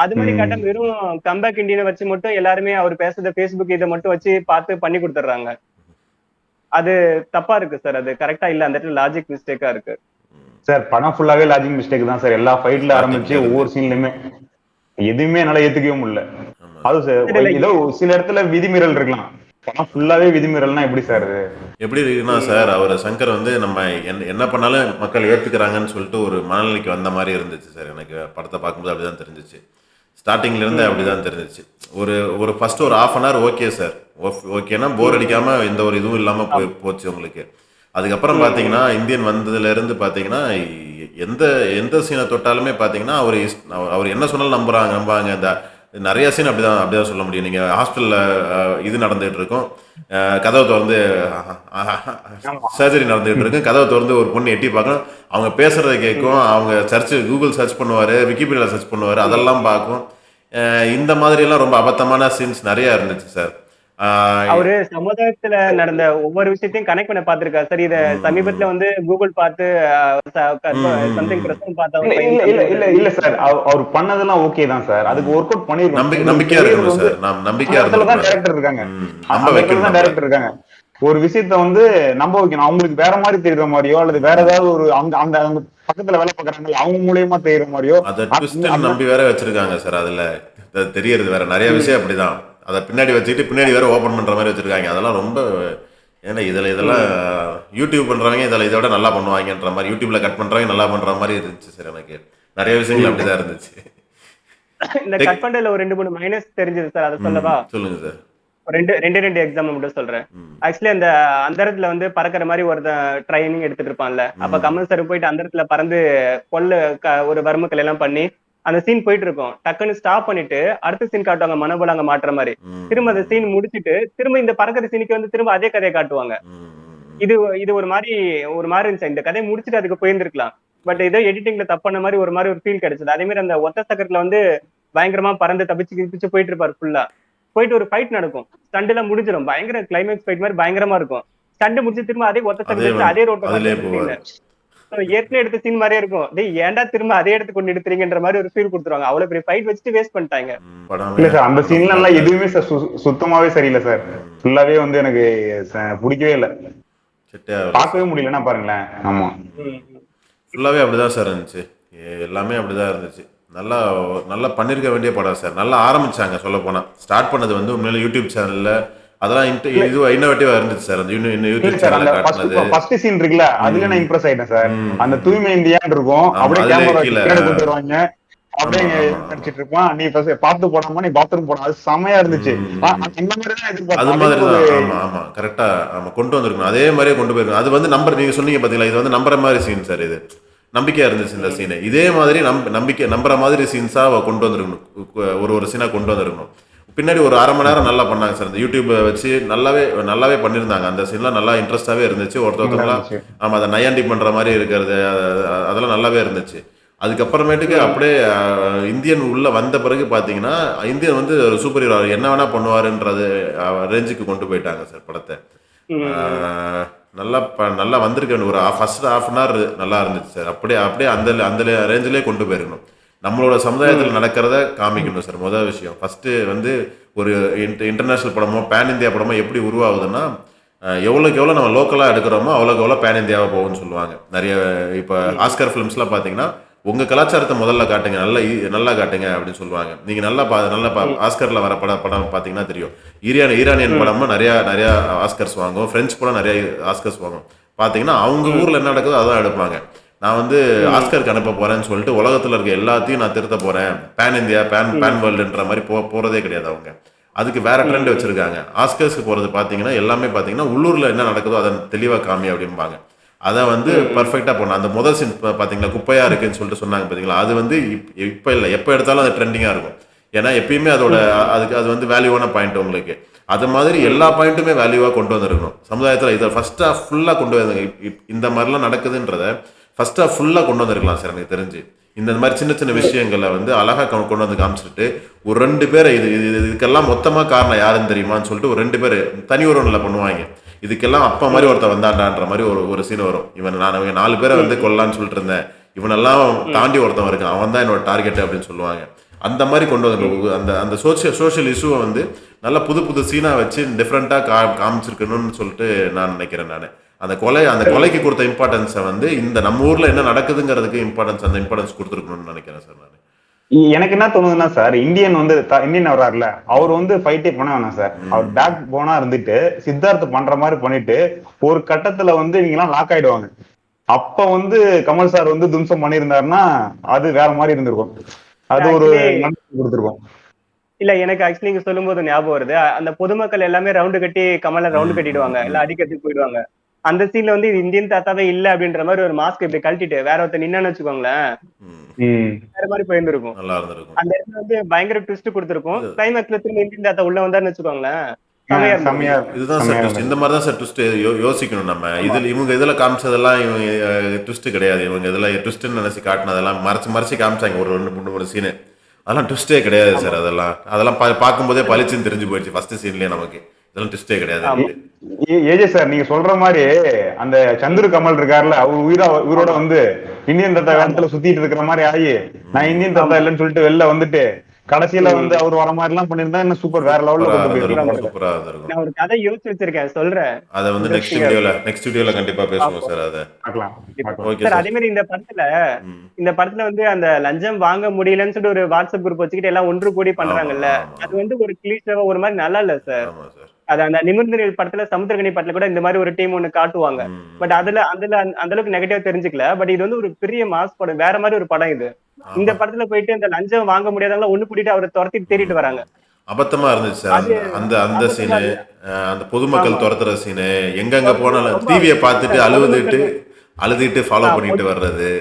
அது மாதிரி காட்ட வெறும் கம்பேக் இந்தியனை வச்சு மட்டும் எல்லாருமே அவர் பேசுறத பேஸ்புக் இதை மட்டும் வச்சு பார்த்து பண்ணி கொடுத்துட்றாங்க. அது தப்பா இருக்கு சார். அது கரெக்டா இல்ல, அந்த இடத்துல லாஜிக் மிஸ்டேக்கா இருக்கு சார். படம் ஃபுல்லாவே லாஜிக் மிஸ்டேக் தான் சார். எல்லா ஃபைட்ல ஆரம்பிச்சு ஒவ்வொரு சீன்லயுமே எதுவுமே என்னால ஏத்துக்கவே முடியல. அது சார் ஏதோ சில இடத்துல விதிமீறல் இருக்கலாம், படம் ஃபுல்லாவே விதிமீறல்னா எப்படி சார்? எப்படி இருக்குன்னா சார், அவர் சங்கர் வந்து நம்ம என்ன பண்ணாலும் மக்கள் ஏத்துக்கிறாங்கன்னு சொல்லிட்டு ஒரு மனநிலைக்கு வந்த மாதிரி இருந்துச்சு சார். எனக்கு படத்தை பார்க்கும்போது அப்படிதான் தெரிஞ்சிச்சு. ஸ்டார்டிங்ல இருந்து அப்படிதான் தெரிஞ்சிச்சு. ஒரு ஃபர்ஸ்ட் ஒரு 1/2 hour ஓகே சார், ஓகேனா போர் அடிக்காம எந்த ஒரு இதுவும் இல்லாம போச்சு உங்களுக்கு. அதுக்கப்புறம் பார்த்தீங்கன்னா இந்தியன் வந்ததுல இருந்து பார்த்தீங்கன்னா எந்த சீனை தொட்டாலுமே பார்த்தீங்கன்னா அவர் என்ன சொன்னாலும் நம்புவாங்க. இந்த நிறைய சீன் அப்படிதான் சொல்ல முடியும். நீங்கள் ஹாஸ்பிட்டலில் இது நடந்துகிட்டு இருக்கும், கதவை திறந்து ஆமா. சர்ஜரி நடந்துகிட்டு இருக்கும், கதவை திறந்து ஒரு பொண்ணு எட்டி பார்க்கணும், அவங்க பேசுகிறத கேட்கும், அவங்க கூகுள் சர்ச் பண்ணுவார், விக்கிபீடியாவில் சர்ச் பண்ணுவார், அதெல்லாம் பார்க்கும். இந்த மாதிரியெல்லாம் ரொம்ப அபத்தமான சீன்ஸ் நிறையா இருந்துச்சு சார். அவரு சமுதாயத்துல நடந்த ஒவ்வொரு விஷயத்தையும் கனெக்ட் பண்ண பாத்திருக்காரு சார். இத சமீபத்துல வந்து கூகுள் பார்த்து சம்திங் பிரசன் பார்த்த ஒரு பையன் இல்ல சார், அவர் பண்ணதெல்லாம் ஓகே தான் சார். அதுக்கு ஒர்க் அவுட் பண்ணிருக்கோம். நம்பிக்கையா இருக்கணும் சார். நம்பிக்கையா இருக்கணும். டைரக்டர் இருக்காங்க, நம்ப அந்த இடத்துல வைக்கணும். தான் டைரக்டர் இருக்காங்க. ஒரு விஷயத்த வந்து நம்ப வைக்கணும். அவங்களுக்கு வேற மாதிரி தெரியுற மாதிரியோ அல்லது வேற ஏதாவது ஒரு அந்த அந்த அவங்க பக்கத்துல வேலை பார்க்கறாங்க அவங்க மூலியமா தெரியுற மாதிரியோ அதை ட்விஸ்ட் நம்பி வேற வச்சிருக்காங்க சார். அதுல தெரியறது வேற நிறைய விஷயம் அப்படிதான். அதை பின்னாடி வச்சுக்கிட்டு பின்னாடி வேற ஓபன் பண்ற மாதிரி வச்சிருக்காங்க. அதெல்லாம் ரொம்ப ஏன்னா இதெல்லாம் யூடியூப் பண்றவங்க இதை விட நல்லா பண்ணுவாங்கன்ற மாதிரி, யூடியூப்ல கட் பண்றவங்க நல்லா பண்ற மாதிரி இருந்துச்சு சார். எனக்கு நிறைய விஷயங்கள் அப்படிதான் இருந்துச்சு. இந்த கட் பண்றதுல ஒரு 2-3 மைனஸ் தெரிஞ்சது சார். அதை சொல்லவா? சொல்லுங்க சார். ரெண்டு எக்ஸாம்பிள் மட்டும் சொல்றேன். ஆக்சுவலி அந்த இடத்துல வந்து பறக்கிற மாதிரி ஒருத்தன் ட்ரைனிங் எடுத்துட்டு இருப்பான்ல, அப்ப கமல் சார் போயிட்டு அந்த இடத்துல பறந்து ஒரு வர்மக்கல் எல்லாம் பண்ணி அந்த சீன் போயிட்டு இருக்கும். டக்குன்னு ஸ்டாப் பண்ணிட்டு அடுத்த சீன் காட்டுவாங்க, மனோபல அங்க மாட்டுற மாதிரி. திரும்ப அந்த சீன் முடிச்சுட்டு திரும்ப இந்த பறக்கிற சீனுக்கு வந்து திரும்ப அதே கதையை காட்டுவாங்க. இது இது ஒரு மாதிரி இருந்துச்சு. இந்த கதையை முடிச்சுட்டு அதுக்கு போயிருந்திருக்கலாம். பட் ஏதோ எடிட்டிங்ல தப்பான மாதிரி ஒரு ஃபீல் கிடைச்சது. அதே மாதிரி அந்த ஒத்த சக்கரத்துல வந்து பயங்கரமா பறந்து தப்பிச்சு போயிட்டு இருப்பாரு ஃபுல்லா. போயிட்டு ஒரு ஃபைட் நடக்கும், ஸ்டண்ட் எல்லாம் முடிஞ்சிடும், பயங்கர கிளைமேக்ஸ் ஃபைட் மாதிரி பயங்கரமா இருக்கும். ஸ்டண்ட் முடிச்சு திரும்ப அதே ஒத்த சக்கரத்துல அதே ரோட்ல ஏற்கனவே எடுத்த சீன் மாதிரியே இருக்கும். டேய் ஏன்டா திரும்ப அதே இடத்துக்கு கொண்டு எடுத்துறீங்கன்ற மாதிரி ஒரு ஃபீல் கொடுத்துருவாங்க. அவ்வளவு பெரிய ஃபைட் வச்சுட்டு வேஸ்ட் பண்ணிட்டாங்க. இல்ல சார், அந்த சீன்ல எல்லாம் எதுவுமே சுத்தமாவே சரியில்லை சார். ஃபுல்லாவே வந்து எனக்கு பிடிக்கவே இல்லை, பார்க்கவே முடியலன்னா பாருங்களேன். ஆமா, ஃபுல்லாவே அப்படிதான் சார் இருந்துச்சு. எல்லாமே அப்படிதான் இருந்துச்சு. நல்லா நல்லா பண்ணிருக்க வேண்டிய படம் சார். நல்லா ஆரம்பிச்சாங்க. சொல்ல போனா ஸ்டார்ட் பண்ணது வந்து உண்மையில யூடியூப் சேனல்ல அதெல்லாம் இது இன்னோவேட்டிவா இருந்துச்சு சார். அந்த யூடியூப் சேனல்ல காட்டுனது ஃபர்ஸ்ட் சீன் இருக்குல்ல, அதுல நான் இம்ப்ரெஸ் ஆயிட்டேன் சார். அந்த தூய்மை இந்தியான்னு இருக்கும், அப்படியே கேமரா கீழ கொண்டு வருவாங்க, அப்படியே நடிச்சிட்டு இருப்பான். நீ பார்த்து போடாம நீ பாத்ரூம் போன, அது செமையா இருந்துச்சு. அந்த மாதிரி தான் எதிர்பார்த்தேன். அது மாதிரி தான். ஆமா ஆமா கரெக்டா கொண்டு வந்திருக்கணும். அதே மாதிரியே கொண்டு போயிருக்கணும். அது வந்து நம்பர் நீங்க சொன்னீங்க பாத்தீங்களா, இது வந்து நம்புற மாதிரி சீன் சார். இது நம்பிக்கையா இருந்துச்சு இந்த சீனு. இதே மாதிரி நம்புற மாதிரி சீன்ஸா கொண்டு வந்திருக்கணும். ஒரு சீனா கொண்டு வந்திருக்கணும். பின்னாடி ஒரு அரை மணி நேரம் நல்லா பண்ணாங்க சார். இந்த யூடியூப் வச்சு நல்லாவே பண்ணியிருந்தாங்க. அந்த சீன்லாம் நல்லா இன்ட்ரெஸ்டாவே இருந்துச்சு. ஒருத்தவங்களாம் ஆமா அதை நையாண்டி பண்ற மாதிரி இருக்கிறது, அதெல்லாம் நல்லாவே இருந்துச்சு. அதுக்கப்புறமேட்டுக்கு அப்படியே இந்தியன் உள்ள வந்த பிறகு பார்த்தீங்கன்னா, இந்தியன் வந்து ஒரு சூப்பர் ஹீரோ, என்ன வேணா பண்ணுவாருன்றது ரேஞ்சுக்கு கொண்டு போயிட்டாங்க சார் படத்தை. நல்லா வந்திருக்க ஒரு ஃபர்ஸ்ட் ஹாஃப் அன் ஹவர் நல்லா இருந்துச்சு சார். அப்படியே அந்த ரேஞ்சிலே கொண்டு போயிருக்கணும். நம்மளோட சமுதாயத்தில் நடக்கிறத காமிக்கணும் சார். முதல் விஷயம் ஃபர்ஸ்ட் வந்து ஒரு இன்டர்நேஷனல் படமோ பேன் இந்தியா படமோ எப்படி உருவாகுதுன்னா, எவ்வளோக்கு எவ்வளோ நம்ம லோக்கலாக எடுக்கிறோமோ அவ்வளோக்கு எவ்வளோ பேன் இந்தியாவாக போகும்னு சொல்லுவாங்க. நிறைய இப்போ ஆஸ்கர் ஃபிலிம்ஸ்லாம் பார்த்தீங்கன்னா, உங்கள் கலாச்சாரத்தை முதல்ல காட்டுங்க, நல்லா காட்டுங்க அப்படின்னு சொல்லுவாங்க. நீங்கள் நல்லா ஆஸ்கரில் வர படம் பார்த்தீங்கன்னா தெரியும். ஈரானியன் படமும் நிறையா ஆஸ்கர்ஸ் வாங்கும். ஃப்ரெஞ்ச் படம் நிறைய ஆஸ்கர்ஸ் வாங்கும். பார்த்தீங்கன்னா அவங்க ஊரில் என்ன நடக்குதோ அதான் எடுப்பாங்க. நான் வந்து ஆஸ்கருக்கு அனுப்ப போறேன்னு சொல்லிட்டு உலகத்தில் இருக்க எல்லாத்தையும் நான் திருத்த போறேன், பேன் இந்தியா பேன் வேர்ல்டுன்ற மாதிரி போறதே கிடையாது. அவங்க அதுக்கு வேற ட்ரெண்ட் வச்சிருக்காங்க. ஆஸ்கர்ஸ்க்கு போறது பாத்தீங்கன்னா எல்லாமே பாத்தீங்கன்னா உள்ளூர்ல என்ன நடக்குதோ அதை தெளிவா காமி அப்படிம்பாங்க. அதை வந்து பர்ஃபெக்டா போடணும். அந்த முதல் சீன் பாத்தீங்களா குப்பையா இருக்குன்னு சொல்லிட்டு சொன்னாங்க பாத்தீங்களா, அது வந்து இப்ப இல்லை, எப்ப எடுத்தாலும் அது ட்ரெண்டிங்கா இருக்கும். ஏன்னா எப்பயுமே அது வந்து வேல்யூவான பாயிண்ட் உங்களுக்கு. அது மாதிரி எல்லா பாயிண்ட்டுமே வேல்யூவா கொண்டு வந்திருக்கணும் சமுதாயத்தில். இதை ஃபர்ஸ்ட் ஹாஃப் ஃபுல்லா கொண்டு வந்து இந்த மாதிரிலாம் நடக்குதுன்றத ஃபர்ஸ்ட் ஹாஃப் ஃபுல்லா கொண்டு வந்திருக்கலாம் சார். எனக்கு தெரிஞ்சு இந்த மாதிரி சின்ன விஷயங்களை வந்து அழகா கொண்டு வந்து காமிச்சிட்டு ஒரு 2 பேரை இதுக்கெல்லாம் மொத்தமா காரணம் யாருன்னு தெரியுமான்னு சொல்லிட்டு ஒரு 2 பேர் தனி ஒருவனில் பண்ணுவாங்க. இதுக்கெல்லாம் அப்பா மாதிரி ஒருத்தர் வந்தாண்டான்ற மாதிரி ஒரு சீன் வரும். நான் 4 பேரை வந்து கொல்லான்னு சொல்லிட்டு இருந்தேன், இவனெல்லாம் தாண்டி ஒருத்தன் இருக்கான், அவன் தான் என்னோட டார்கெட் அப்படின்னு சொல்லுவாங்க. அந்த மாதிரி கொண்டு வந்து அந்த சோஷியல் இஷ்யூவை வந்து நல்லா புது சீனா வச்சு டிஃப்ரெண்டா காமிச்சிருக்கணும்னு சொல்லிட்டு நான் நினைக்கிறேன். நான் அந்த கொலைக்கு கொடுத்த இம்பார்ட்டன்ஸை வந்து இந்த நம்ம ஊர்ல என்ன நடக்குதுங்கிறதுக்கு இம்பார்ட்டன்ஸ் கொடுத்துருக்கணும்னு நினைக்கிறேன் சார். நான் எனக்கு என்ன தோணுதுன்னா சார், இந்தியன் வர்றாருல, அவர் வந்து ஃபைட்டே பண்ண வேணாம் சார். அவர் பேக் போனா இருந்துட்டு சித்தார்த் பண்ற மாதிரி பண்ணிட்டு ஒரு கட்டத்துல வந்து இவங்க எல்லாம் லாக் ஆயிடுவாங்க. அப்ப வந்து கமல் சார் வந்து தும்சம் பண்ணியிருந்தாருன்னா அது வேற மாதிரி இருந்திருக்கும். அது ஒரு நம்பிக்கை கொடுத்துருக்கோம். இல்ல எனக்கு ஆக்சுவலி நீங்க சொல்லும் போது ஞாபகம் வருது, அந்த பொதுமக்கள் எல்லாமே ரவுண்டு கட்டி கமலை ரவுண்டு கட்டிடுவாங்க, எல்லாம் அடிக்கிறதுக்கு போயிடுவாங்க. அந்த சீன்ல வந்து இது இந்தியன் தாத்தாவே இல்ல அப்படின்ற மாதிரி ஒரு மாஸ்க் இப்படி கழட்டிட்டு வேற ஒருத்தர் நின்னு வச்சுக்கோங்களேன், ம். வேற மாதிரி போயிருந்திருக்கும். நல்லா இருந்திருக்கும். அந்த இடத்துல வந்து பயங்கர ட்விஸ்ட் கொடுத்திருக்கும். கிளைமேக்ஸ்ல திரும்ப இந்தியன் தாத்தா உள்ள வந்தாருன்னு வச்சுக்கோங்களேன், செமையா இருந்திருக்கும். செம்மையா இதுதான் சார் செம்மையா ட்விஸ்ட். இந்த மாதிரி தான் சார் ட்விஸ்ட் யோசிக்கணும் நம்ம. இவங்க இதில் காமிச்சதெல்லாம் இவங்க ட்விஸ்ட் கிடையாது. இவங்க இதில் ட்விஸ்ட்னு நினச்சி காட்டினதெல்லாம் மறைச்சு மறைச்சு காமிச்சாங்க ஒரு 2 3 சீனு. அதெல்லாம் ட்விஸ்டே கிடையாது ஆமா சார். அதெல்லாம் பார்க்கும்போதே பளிச்சுன்னு தெரிஞ்சு போயிடுச்சு ஃபர்ஸ்ட் சீன்லேயே நமக்கு. இதெல்லாம் ட்விஸ்டே கிடையாது. ஆமா ஏஜே சார் நீங்க சொல்ற மாதிரி அந்த சந்துரு கமல் இருக்காருல்ல, அவர் உயிரோட வந்து இந்தியன் தாத்தா ஆமா வேடத்துல சுத்திட்டு இருக்கிற மாதிரி ஆகி, நான் இந்தியன் தாத்தா ஆமா இல்லைன்னு சொல்லிட்டு வெளில வந்துட்டு கடைசியில வந்து ம் அவர் வர மாதிரி எல்லாம் பண்ணிருந்தா இன்னும் சூப்பர் வேற லெவல்ல சூப்பராக கொண்டு இருந்திருக்கும். போயிருப்பாங்க. சூப்பராக இருந்திருக்கும். நான் ஒரு கதை யோசிச்சு வச்சிருக்கேன், சொல்றேன். அதை வந்து இன்ட்ரெஸ்டிங்கா இருக்கும். நெக்ஸ்ட் வீடியோல கண்டிப்பாக பேசுவோம் பார்ப்போம். சார் அதை. பார்க்கலாம் பார்க்கலாம். Okay sir sir. அதே மாதிரி ம். இந்த படத்துல வந்து அந்த லஞ்சம் வாங்க முடியலன்னு சொல்லிட்டு ஒரு வாட்ஸ்அப் குரூப் வச்சுக்கிட்டு எல்லாம் ஒன்று கூடி ஆமாம் பண்றாங்கல்ல, ஆமாம் அது வந்து ஒரு கிளீஷேவா ஒரு மாதிரி நல்லா இல்ல சார். ஆமாம் சார். அது அந்த நிமிர்ந்த நிழல் படத்துல சமுத்திரகனி படத்துல கூட இந்த மாதிரி ஒரு டீம் ஒண்ணு காட்டுவாங்க. பட் ம். அதுல அதுல அந்த அளவுக்கு நெகட்டிவா தெரிஞ்சுக்கல. பட் இது வந்து ஒரு பெரிய மாஸ் படம், வேற மாதிரி ஒரு படம் இது. இந்த ஆமாம். படத்துல போயிட்டு அந்த லஞ்சம் வாங்க முடியாதவங்கள ஒண்ணு கூட்டிட்டு அவரை துரத்திட்டு தேடிட்டு வராங்க. அபத்தமா இருந்துச்சு சார். அது அந்த அபத்தமா சீனு, இல்ல. அந்த பொதுமக்கள் ஆமா துரத்துற சீனு, எங்கெங்க போனாலும் ரொம்ப டிவியை பார்த்துட்டு பொதுமக்கள் அழுதுட்டு ஃபாலோ ஆஹ் பண்ணிட்டு பொது- வர்றது,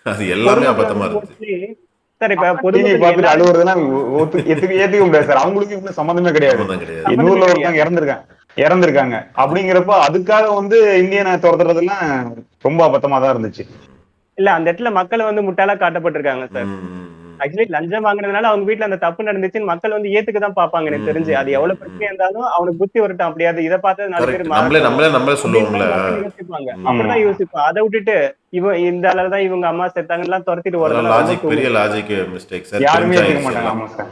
அது எல்லாமே பொதுமக்களை அபத்தமா வந்து இருந்துச்சு. மோஸ்ட்லி சார் இப்ப டிவி பொதுமக்கள் பார்த்துட்டு எல்லாரும் அழுவுறதுன்னா ஏத்துக்க முடியாது சார். அவங்களுக்கு இவங்க சம்மந்தமே கிடையாது. சம்மந்தம் கிடையாது. சம்மந்தமே நூறுல கிடையாது. ஒருத்தவங்க இறந்திருக்காங்க அப்படிங்கிறப்ப அதுக்காக வந்து இந்தியனை துரத்துறதெல்லாம் ரொம்ப அபத்தமா தான் இருந்துச்சு. இல்ல அந்த இடத்துல மக்களை வந்து முட்டாளா காட்டப்பட்டிருக்காங்க சார். ம், ம், ஆக்சுவலி லஞ்சம் வாங்குறதுனால அவங்க வீட்டுல அந்த தப்பு நடந்துச்சுன்னு மக்கள் வந்து ஏத்துக்க தான் பாப்பாங்க எனக்கு ம், தெரிஞ்சு. ம், அது ம், எவ்வளவு ம். பிரச்சனையா இருந்தாலும் அவனுக்கு புத்தி வரட்டும், அப்படியாது இதை பார்த்து 4 பேர் கரெக்ட். நம்மளே மாறட்டும் நம்மளே நம்மளே அப்படின்னு சொல்லுவோம்ல. தான் மக்கள் யோசிப்பாங்க. ஆமா. அப்படிதான் யோசிப்பான். அதை விட்டுட்டு இந்த அளவு தான் இவங்க அம்மா செத்தாங்கன்னு எல்லாம் துரத்திட்டு அதெல்லாம் வரதெல்லாம் ரொம்ப பெரிய தூங்குது. Logic mistake sir. யாருமே ஏத்துக்க தெரிஞ்சாயிருச்சு மாட்டாங்க. எல்லாம். ஆமா சார்.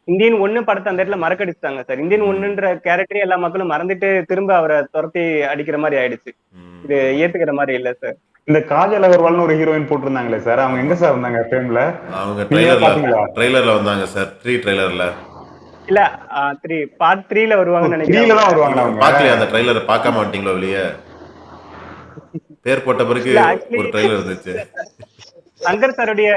இந்தியன் 1 படத்தை அந்த இடத்துல மறக்கடிச்சிட்டாங்க சார். இந்தியன் ம், 1ன்ற கேரக்டரே எல்லா மக்களும் மறந்துட்டு திரும்ப அவரை துரத்தி அடிக்கிற மாதிரி ஆயிடுச்சு. ம், இது ம். ஏத்துக்கிற மாதிரி இல்ல சார். இந்த காஜல் அகர்வால்னு ஒரு ஹீரோயின் போட்டிருந்தாங்களே சார், அவங்க எங்க சார் இருந்தாங்க ஃபிலிம்ல? அவங்க நீங்க பாத்தீங்களா? ட்ரெய்லர்ல வந்தாங்க சார். 3 ட்ரெய்லர்ல இல்ல 3 பார்ட் 3ல வருவாங்கன்னு நினைக்கிறேன் 3ல அவங்க. தான் வருவாங்களா அவங்க? பார்க்கலையா அந்த ட்ரெய்லரை? பார்க்காம வந்துட்டீங்களோ வெளியே? பேர் போட்ட பிறகு இல்ல ஆக்சுவலி ஒரு ட்ரெய்லர் இருந்துச்சு. சங்கர் சாருடைய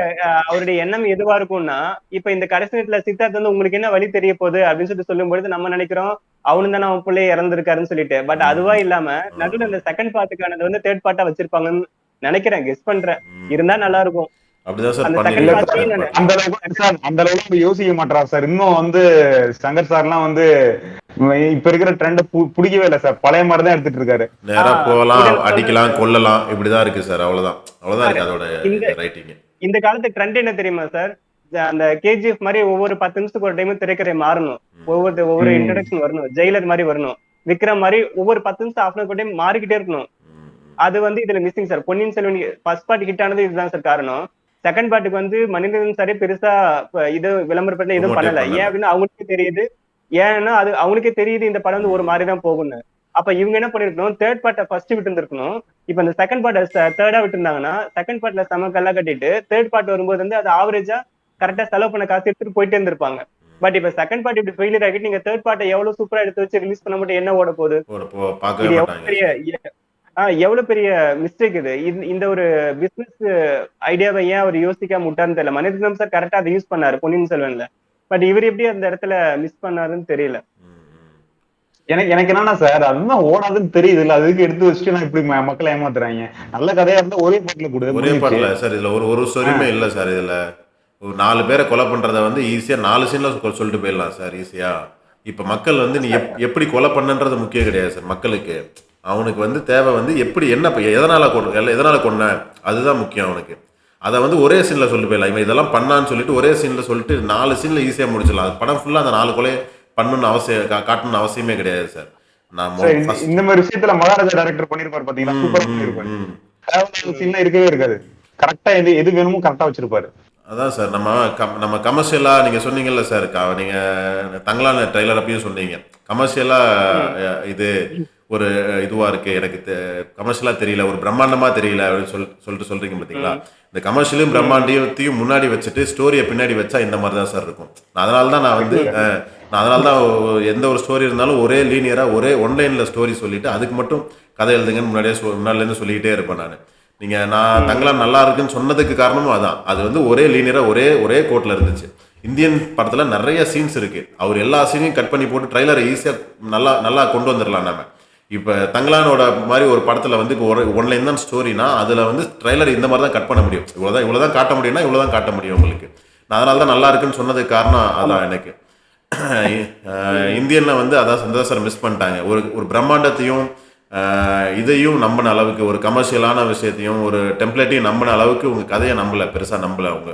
அவருடைய எண்ணம் எதுவா இருக்கும்னா, இப்ப இந்த கடைசி நேரத்துல சித்தார்த் வந்து உங்களுக்கு என்ன வழி தெரிய போகுது அப்படின்னு சொல்லிட்டு சொல்லும் பொழுது நம்ம நினைக்கிறோம் அவனு தானே அவன் பிள்ளைய இறந்திருக்காருன்னு சொல்லிட்டு. பட் அதுவா ம், இல்லாம நடுவுல இந்த செகண்ட் பார்ட்டுக்கானது வந்து தேர்ட் பார்ட்டா வச்சிருப்பாங்கன்னு நினைக்கிறேன், கெஸ் பண்றேன். ம். இருந்தா நல்லா இருக்கும். அப்படிதான் சார் அந்த இல்ல செகண்ட் பண்ணிருக்காங்க சார், பார்ட்லயும் தேர்ட் நான் பார்ட். அந்த அளவுக்கு சார், அந்த அளவுக்கு நம்ம யோசிக்க மாட்டார் சார். இன்னும் வந்து சங்கர் சார்லாம் வந்து இப்ப இருக்கிற ட்ரெண்ட் பிடிக்கவே இல்லை சார். பழைய மாதிரி தான் எடுத்துட்டு இருக்காரு. நேரா போகலாம், இத நான் சொல்றேன் அடிக்கலாம், சார். கொல்லலாம், இப்படிதான் இருக்கு சார். அவ்வளவுதான் சார் இருக்கு அதோட இந்த ரைட்டிங். இந்த காலத்து ட்ரெண்ட் என்ன தெரியுமா சார்? அந்த கேஜிஎஃப் மாதிரி ஒவ்வொரு 10 நிமிஷத்துக்கு ஒரு டைம் திரைக்கதை மாறணும். ஒவ்வொரு ம். இன்ட்ரடக்ஷன் வரணும். ஜெயிலர் மாதிரி வரணும். விக்ரம் மாதிரி ஒவ்வொரு 10 நிமிஷம் ஆஃப் அன் டைம் மாறிக்கிட்டே இருக்கணும். அது வந்து இதுல missing sir. Ponniyin Selvan first part hit ஆனது இதுதான் சார் காரணம். செகண்ட் பார்ட்டுக்கு வந்து மனிதன் சாரே பெருசா இது விளம்பரப்படல எதுவும் ப்ரொமோட்டே பண்ணல. ஏன் பண்ணல. அப்படின்னா அவங்களுக்கே தெரியுது. ஏன்னா அது அவங்களுக்கே தெரியுது இந்த படம் வந்து ஒரு மாதிரி தான் போகும்னு. அப்ப இவங்க என்ன பண்ணிருக்கணும், தேர்ட் பார்ட்டை ஃபர்ஸ்ட் விட்டு இருந்திருக்கணும். இப்ப இந்த செகண்ட் பார்ட்டை தேர்டா விட்டு இருந்தாங்கன்னா செகண்ட் பார்ட்ல செம கல்லா கட்டிட்டு தேர்ட் பார்ட் வரும்போது வந்து அது ஆவரேஜா கரெக்டா செலவு பண்ண காசு எடுத்துட்டு போயிட்டே இருந்திருப்பாங்க. பட் இப்ப செகண்ட் பார்ட் இப்படி ஃபெயிலியர் ஆகிட்டு நீங்க தேர்ட் பார்ட்டை எவ்வளவு சூப்பரா எடுத்து வச்சு ரிலீஸ் பண்ண மட்டும் என்ன ஓட போகுது? பார்க்கவே இது எவ்வளவு மாட்டாங்க. பெரிய எவ்வளவு பெரிய மிஸ்டேக் இது. இந்த ஒரு பிசினஸ் ஐடியாவை ஏன் அவர் யோசிக்காம விட்டாருன்னு தெரியல. மனிதனம் சார் கரெக்டா அதை யூஸ் பண்ணாரு பொன்னியின் செல்வன்ல. பட் இவர் எப்படி அந்த இடத்துல மிஸ் பண்ணாருன்னு தெரியல. எனக்கு என்னன்னா சார், அதுதான் ஓடாதுன்னு தெரியுது இல்ல, அதுக்கு எடுத்து வச்சுட்டு நான் இப்படி மக்களை ஏமாத்துறாங்க. நல்ல கதையா இருந்தா ஒரே பாட்டுல கொடு ஒரே முடிஞ்சிச்சு. Bottle sir. இதுல ஒரு ஸ்டோரியுமே இல்லை சார். இதுல ஒரு 4 பேரை கொலை பண்றத வந்து ஈஸியா 4 சீன்ல சொல்லிட்டு போயிடலாம் சார் ஈஸியா. இப்ப மக்கள் வந்து நீ எப்படி கொலை பண்ணன்றது முக்கியம் கிடையாது சார். மக்களுக்கு அவனுக்கு வந்து தேவை வந்து எப்படி எதனால கொன்ன அதுதான் முக்கியம் அவனுக்கு. அதை வந்து ஒரே சீன்ல சொல்லிட்டு போயிடலாம். இவன் இதெல்லாம் பண்ணான்னு சொல்லிட்டு ஒரே சீன்ல சொல்லிட்டு 4 சீன்ல ஈஸியா முடிச்சிடலாம். அது படம் ஃபுல்லா அந்த 4 கொலை பண்ணணும்னு காட்டணும்னு அவசியமே கிடையாது சார். நான் சார், first- இந்த மாதிரி விஷயத்துல மகாராஜா டைரக்டர் பண்ணிருப்பாரு பாத்தீங்களா, சூப்பரா பண்ணிருப்பாரு. ம். தேவையான சீன்லாம் இருக்கவே இருக்காது. கரெக்டா எது வேணுமோ கரெக்டா வச்சிருப்பாரு. அதான் சார் நம்ம கமர்ஷியலாக நீங்கள் சொன்னீங்கல்ல சார். நீங்கள் தங்கலான ட்ரெய்லர் அப்பயும் சொன்னீங்க. கமர்ஷியலாக இது ஒரு இதுவாக இருக்குது, எனக்கு கமர்ஷியலாக தெரியல, ஒரு பிரம்மாண்டமாக தெரியல அப்படின்னு சொல்லிட்டு சொல்கிறீங்க பார்த்தீங்களா. இந்த கமர்ஷியலும் பிரம்மாண்டியத்தையும் முன்னாடி வச்சுட்டு ஸ்டோரியை பின்னாடி வச்சா இந்த மாதிரி தான் சார் இருக்கும். அதனால தான் எந்த ஒரு ஸ்டோரி இருந்தாலும் ஒரே லீனியராக ஒரே ஒன்லைனில் ஸ்டோரி சொல்லிவிட்டு அதுக்கு மட்டும் கதை எழுதுங்கன்னு முன்னாடிலேருந்து சொல்லிக்கிட்டே இருப்பேன் நான். நான் தங்கலாம் நல்லா இருக்குன்னு சொன்னதுக்கு காரணமும் அதான். அது வந்து ஒரே லீனியரா ஒரே கோட்ல இருந்துச்சு. இந்தியன் படத்துல நிறைய சீன்ஸ் இருக்கு. அவர் எல்லா சீனையும் கட் பண்ணி போட்டு ட்ரைலரை ஈஸியா நல்லா கொண்டு வந்துடலாம். நம்ம இப்போ தங்கலானோட மாதிரி ஒரு படத்தில் வந்து இப்போ ஒரு ஒன்லைன் தான் ஸ்டோரினா அதில் வந்து ட்ரைலர் இந்த மாதிரி தான் கட் பண்ண முடியும். இவ்வளோதான் காட்ட முடியும்னா இவ்வளோ தான் காட்ட முடியும் உங்களுக்கு. நான் அதனால தான் நல்லா இருக்குன்னு சொன்னதுக்கு காரணம் ஆமா. அதான் எனக்கு. இந்தியனில் வந்து அதான் சந்தோஷம் மிஸ் பண்ணிட்டாங்க. ஒரு ஒரு பிரம்மாண்டத்தையும் இதையும் நம்பின அளவுக்கு, ஒரு கமர்ஷியலான விஷயத்தையும் ஒரு டெம்ப்ளேட்டையும் நம்பின அளவுக்கு உங்கள் கதையை நம்பலை, பெருசாக நம்பலை அவங்க.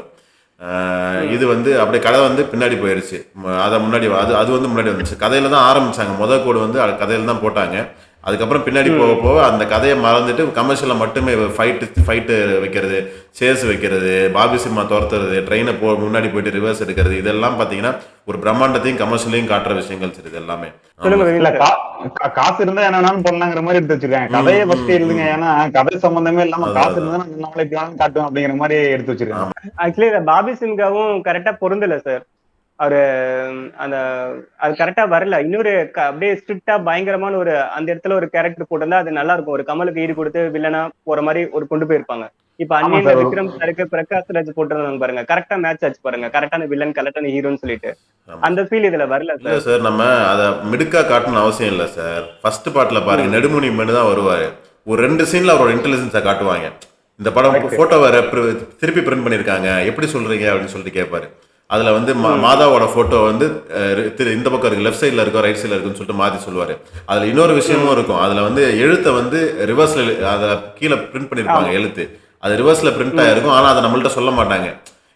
இது வந்து அப்படியே கதை வந்து பின்னாடி போயிடுச்சு. அதை முன்னாடி அது அது வந்து முன்னாடி வந்துச்சு. கதையில தான் ஆரம்பிச்சாங்க. முதல் கோடு வந்து கதையில தான் போட்டாங்க. அதுக்கப்புறம் பின்னாடி போக போக அந்த கதையை மறந்துட்டு கமர்ஷியலில் மட்டுமே ஃபைட்டு வைக்கிறது, சேஸ் வைக்கிறது, பாபி சிம்மா துரத்துறது, ட்ரெயினை முன்னாடி போயிட்டு ரிவர்ஸ் எடுக்கிறது, இதெல்லாம் பார்த்தீங்கன்னா ஒரு பிரம்மாண்டத்தையும் கமர்ஷியலையும் காட்டுற விஷயங்கள் சரி இது எல்லாமே. சொல்லுங்க இல்ல விவேக் சார். காசு இருந்தா என்ன வேணாலும் பண்ணலாங்கிற மாதிரி எடுத்து வச்சிருக்காங்க. கதையை ஃபர்ஸ்ட் எழுதுங்க. ஏன்னா கதை சம்பந்தமே இல்லாம அதான் காசு அதான். இருந்தா நம்மளை எப்படி வேணாலும் காட்டுவோம் அப்படிங்கிற மாதிரி எடுத்து வச்சிருக்காங்க. ஆக்சுவலி பாபி சிம்காவும் கரெக்டா பொருந்தல சார். அவரு அந்த அது கரெக்டா வரல. இன்னொரு அப்படியே ஸ்ட்ரிக்டா பயங்கரமான ஒரு அந்த இடத்துல ஒரு கேரக்டர் போட்டிருந்தா அது நல்லா இருக்கும். ஒரு கமலுக்கு ஈடு கொடுத்து வில்லனா போற மாதிரி ஒரு கொண்டு போயிருப்பாங்க. இப்ப ஆமா அன்னியன்ல சார். விக்ரம் சாருக்கு பிரகாஷ் ராஜ் போட்டிருந்தாங்க பாருங்க. கரெக்டா மேட்ச் ஆச்சு பாருங்க. கரெக்டான வில்லன் கரெக்டான ஹீரோன்னு சொல்லிட்டு ஆமா. அந்த ஃபீல் இதுல வரல இல்ல சார். சார், நம்ம அதை மிடுக்கா காட்டணும்னு அவசியம் இல்லை சார். ஃபர்ஸ்ட் பார்ட்ல பாருங்க, நெடுமுனி மணி தான் வருவாரு. ஒரு 2 சீன்ல அவரோட இன்டெலிஜென்ஸை காட்டுவாங்க. இந்த படம் கரெக்ட். போட்டோவை திருப்பி பிரிண்ட் பண்ணியிருக்காங்க, எப்படி சொல்றீங்க அப்படின்னு சொல்லிட்டு கேட்பாரு. அதுல வந்து மாதாவோட போட்டோ வந்து இந்த பக்கம் இருக்கு, லெஃப்ட் சைட்ல இருக்கும், ரைட் சைட்ல இருக்குன்னு சொல்லிட்டு மாத்தி சொல்லுவாரு. அதுல இன்னொரு விஷயமும் இருக்கும். அதுல வந்து எழுத்தை வந்து ரிவர்ஸ்ல அதை கீழே பிரிண்ட் பண்ணிருப்பாங்க ஆமா. எழுத்து. அது ரிவர்ஸ்ல பிரிண்ட் ஆயிருக்கும். ஆனா அதை நம்மள்ட்ட சொல்ல மாட்டாங்க.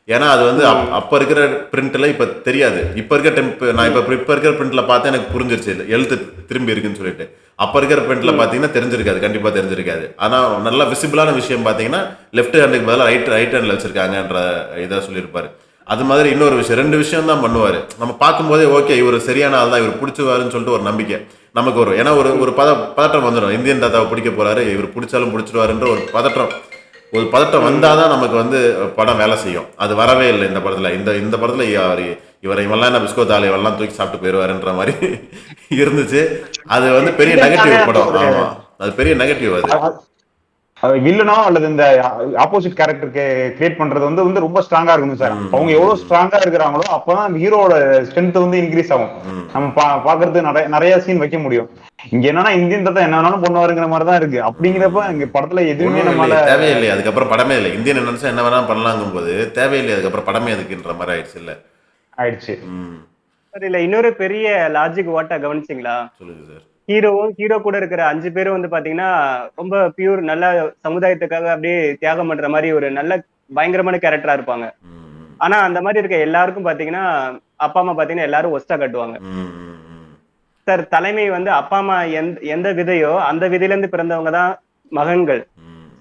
ஏன்னா அது வந்து அப்ப இருக்கிற பிரிண்ட்ல இப்ப தெரியாது. இப்ப இருக்க நான் இப்ப இருக்கிற பிரிண்ட்ல பார்த்தா எனக்கு புரிஞ்சிருச்சு எழுத்து திரும்பி இருக்குன்னு சொல்லிட்டு. அப்ப இருக்கிற பிரிண்ட்ல பாத்தீங்கன்னா தெரிஞ்சிருக்காது, கண்டிப்பா தெரிஞ்சிருக்காது. ஆனா நல்லா விசிபிளான விஷயம் பாத்தீங்கன்னா லெஃப்ட் ஹேண்டுக்கு பதிலாக ரைட் ஹேண்ட்ல வச்சிருக்காங்கன்ற இதை சொல்லியிருப்பாரு. அது மாதிரி இன்னொரு விஷயம், 2 விஷயம் தான் பண்ணுவாரு. நம்ம பார்க்கும்போதே ஓகே இவர் சரியான ஆள் தான், இவர் பிடிச்சுவாருன்னு சொல்லிட்டு ஒரு நம்பிக்கை நமக்கு வரும். ஏன்னா ஒரு பதட்டம் வந்துடும். இந்தியன் தாத்தாவை பிடிக்க போறாரு, இவர் பிடிச்சாலும் பிடிச்சிடுவாருன்ற ஒரு பதட்டம் வந்தாதான் நமக்கு வந்து படம் வேலை செய்யும். அது வரவே இல்லை இந்த படத்துல. இந்த படத்துல இவரை இவெல்லாம் என்ன பிஸ்கோ தாலி இவெல்லாம் தூக்கி சாப்பிட்டு போயிடுவாருன்ற மாதிரி இருந்துச்சு. அது வந்து பெரிய நெகட்டிவ் படம். ஆமா, அது பெரிய நெகட்டிவ் அது. வில்லனோ அல்லது இந்த ஆப்போசிட் கேரக்டருக்கு கிரியேட் பண்றது வந்து வந்து ரொம்ப ஸ்ட்ராங்கா இருக்கணும் சார். அவங்க எவ்வளவு ஸ்ட்ராங்கா இருக்கிறாங்களோ அப்பதான் அந்த ஹீரோட ஸ்ட்ரென்த் வந்து இன்க்ரீஸ் ஆகும். நம்ம பாக்குறது நிறைய சீன் வைக்க முடியும். இங்க என்னன்னா இந்தியன் தாத்தா என்ன வேணாலும் பண்ணுவாருங்கிற மாதிரி தான் இருக்கு. அப்படிங்கிறப்ப இங்க படத்துல எதுவுமே நம்மளால தேவையில்லை. அதுக்கப்புறம் படமே இல்லை. இந்தியன் நினைச்சா என்ன வேணாலும் பண்ணலாங்கும் போது தேவையில்லை. அதுக்கப்புறம் படமே அதுக்குன்ற மாதிரி ஆயிடுச்சு இல்ல. ஆயிடுச்சு. சார் இல்ல இன்னொரு பெரிய லாஜிக் வாட்டா கவனிச்சிங்களா? சொல்லுங்க சார். ஹீரோ கூட இருக்கிற 5 பேரும் வந்து பாத்தீங்கன்னா ரொம்ப பியூர் நல்ல சமுதாயத்துக்காக அப்படியே தியாகம் பண்ற மாதிரி ஒரு நல்ல பயங்கரமான கேரக்டரா இருப்பாங்க. ஆனா அந்த மாதிரி இருக்க எல்லாருக்கும் பாத்தீங்கன்னா அப்பா அம்மா பாத்தீங்கன்னா எல்லாரும் ஒஸ்டா கட்டுவாங்க. சார் தலைமை வந்து அப்பா அம்மா எந்த விதையோ அந்த விதையில இருந்து பிறந்தவங்க தான் மகன்கள்.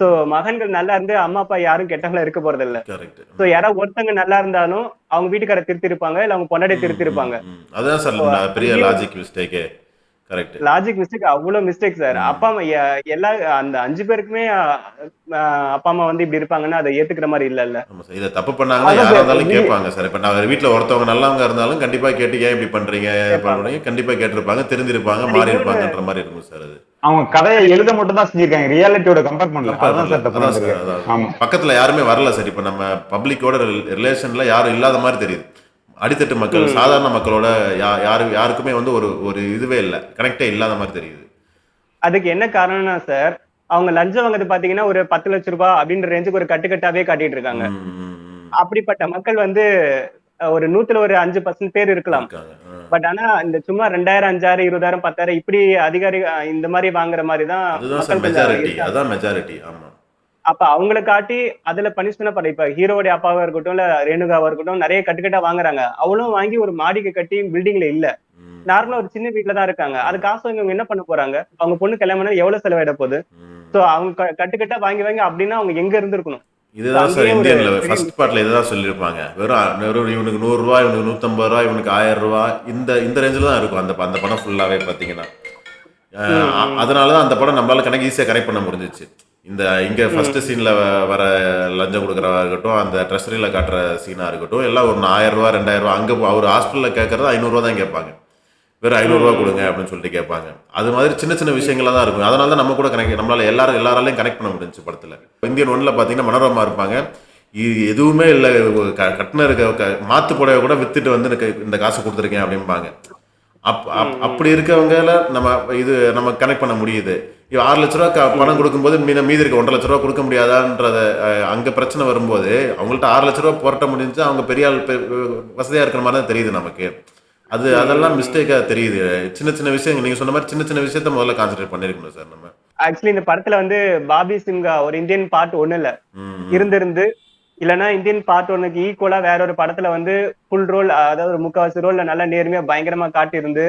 சோ மகன்கள் நல்லா இருந்து அம்மா அப்பா யாரும் கெட்டவங்களா இருக்க போறது இல்ல. கரெக்ட். சோ யாராவது ஒருத்தங்க நல்லா இருந்தாலும் அவங்க வீட்டுக்கார திருத்தி இருப்பாங்க, இல்ல அவங்க பொண்டாட்டி திருத்தி இருப்பாங்க. அதான் சார் பெரிய லாஜிக் மிஸ்டேக்கே. கரெக்ட். லாஜிக் மிஸ்டேக் அவ்வளவு மிஸ்டேக் சார். அப்பா அம்மா எல்லா அந்த 5 பேருக்குமே அப்பா அம்மா வந்து இப்படி இருப்பாங்கன்னா அதை ஏத்துக்கிற மாதிரி இல்ல. ஆமா சார். இதை தப்பு பண்ணாங்கன்னா யாரா இருந்தாலும் கேட்பாங்க சார். இப்ப நான் வீட்டுல ஒருத்தவங்க நல்லவங்க இருந்தாலும் கண்டிப்பா கேட்டு ஏன் இப்படி பண்றீங்க கண்டிப்பா கேட்டிருப்பாங்க, தெரிஞ்சிருப்பாங்க, மாறி இருப்பாங்கன்ற மாதிரி இருக்கும் சார். அது அவங்க கதையை எழுத மட்டும் தான் செஞ்சிருக்காங்க, ரியாலிட்டியோட கம்பேர் பண்ணல. அதான் சார் தப்பு. பக்கத்துல யாருமே வரல சார். இப்ப நம்ம பப்ளிக்கோட ரிலேஷன்ல யாரும் இல்லாத மாதிரி தெரியுது. அடித்தட்டு மக்கள், சாதாரண மக்களோட யாருக்குமே வந்து ஒரு இதுவே இல்லை, கனெக்டே இல்லாத மாதிரி தெரியுது. அதுக்கு என்ன காரணம்னா சார், அவங்க லஞ்சம் வாங்குறது பாத்தீங்கன்னா ஒரு 10 லட்சம் ரூபாய் அப்படின்ற ரேஞ்சுக்கு ஒரு கட்டுக்கட்டாவே காட்டிட்டு இருக்காங்க. அப்படிப்பட்ட மக்கள் வந்து ஒரு 100ல ஒரு 5% பேர் இருக்கலாம். பட் ஆனா இந்த சும்மா 2000, 5000, 20,000, 10,000 இப்படி அதிகாரி இந்த மாதிரி வாங்குற மாதிரி தான் மெஜாரிட்டி. ஆமா. அப்ப அவங்களை காட்டி அதுல பனிஷ்மெண்ட் பண்ண இப்ப ஹீரோடைய அப்பாவா இருக்கட்டும் இல்ல ரேணுகாவா இருக்கட்டும் நிறைய கட்டுக்கட்டா வாங்குறாங்க. அவளும் வாங்கி ஒரு மாடிக்கு கட்டி பில்டிங்ல இல்ல, நார்மலா ஒரு சின்ன வீட்டுல தான் இருக்காங்க. அது காசு அவங்க என்ன பண்ண போறாங்க? அவங்க பொண்ணு கல்யாணம் எவ்வளவு செலவிட போகுது? சோ அவங்க கட்டுக்கட்டா வாங்கி அப்படின்னா அவங்க எங்க இருந்திருக்கணும்? இதுதான் சார் இந்தியன்ல ஃபர்ஸ்ட் பார்ட்ல இதுதான் சொல்லியிருப்பாங்க. வெறும் இவனுக்கு 100 ரூபாய், இவனுக்கு 150 ரூபாய், இவனுக்கு 1000 ரூபாய், இந்த ரேஞ்சில் தான் இருக்கும் அந்த படம் ஃபுல்லாவே பாத்தீங்கன்னா. அதனாலதான் அந்த படம் நம்மளால கணக்கு ஈஸியா கரெக்ட் பண்ண முடிஞ்சிச்சு. இங்க ஃபர்ஸ்ட் சீன்ல வர லஞ்சம் கொடுக்குறவா இருக்கட்டும், அந்த ட்ரெஸரியில காட்டுற சீனா இருக்கட்டும், எல்லாம் ஒரு 1000 ரூபாய் 2000 ரூபாய். அங்க அவர் ஹாஸ்பிட்டல்ல கேட்கறது 500 ரூபாய் தான் கேட்பாங்க. வெறும் 500 ரூபாய் கொடுங்க அப்படின்னு சொல்லிட்டு கேட்பாங்க. அது மாதிரி சின்ன சின்ன விஷயங்களா தான் இருக்கும். அதனால தான் நம்ம கூட நம்மளால எல்லாராலையும் கனெக்ட் பண்ண முடிஞ்சு படத்துல. இந்தியன் 1ல பாத்தீங்கன்னா மனோரமா இருப்பாங்க, எதுவுமே இல்லை, கட்டின இருக்க மாத்து புடவை கூட வித்துட்டு வந்து இந்த காசு கொடுத்துருக்கேன் அப்படிம்பாங்க. அப்படி இருக்கவங்கள நம்ம கனெக்ட் பண்ண முடியுது. 6 லட்ச ரூபா பணம் கொடுக்கும்போது மீதி இருக்க 1.5 லட்ச ரூபா கொடுக்க முடியாதான்றத அங்க பிரச்சனை வரும்போது அவங்கள்ட்ட 6 லட்ச ரூபா புரட்ட முடிஞ்சு அவங்க பெரிய ஆள் வசதியா இருக்கிற மாதிரி தான் தெரியுது நமக்கு. அதெல்லாம் மிஸ்டேக்கா தெரியுது. சின்ன சின்ன விஷயங்கள் நீங்க சொன்ன மாதிரி சின்ன சின்ன விஷயத்த முதல்ல கான்சென்ட்ரேட் பண்ணிருக்கணும் சார் நம்ம. ஆக்சுவலி இந்த படத்துல வந்து பாபி சிம்ஹா ஒரு இந்தியன் பார்ட் 1ல இருந்திருந்து இல்லைன்னா இந்தியன் பார்ட் 1க்கு ஈக்குவலா வேற ஒரு படத்துல வந்து ஃபுல் ரோல், அதாவது ஒரு முக்காவாசி ரோல்ல நல்லா நேர்மையா பயங்கரமா காட்டியிருந்து,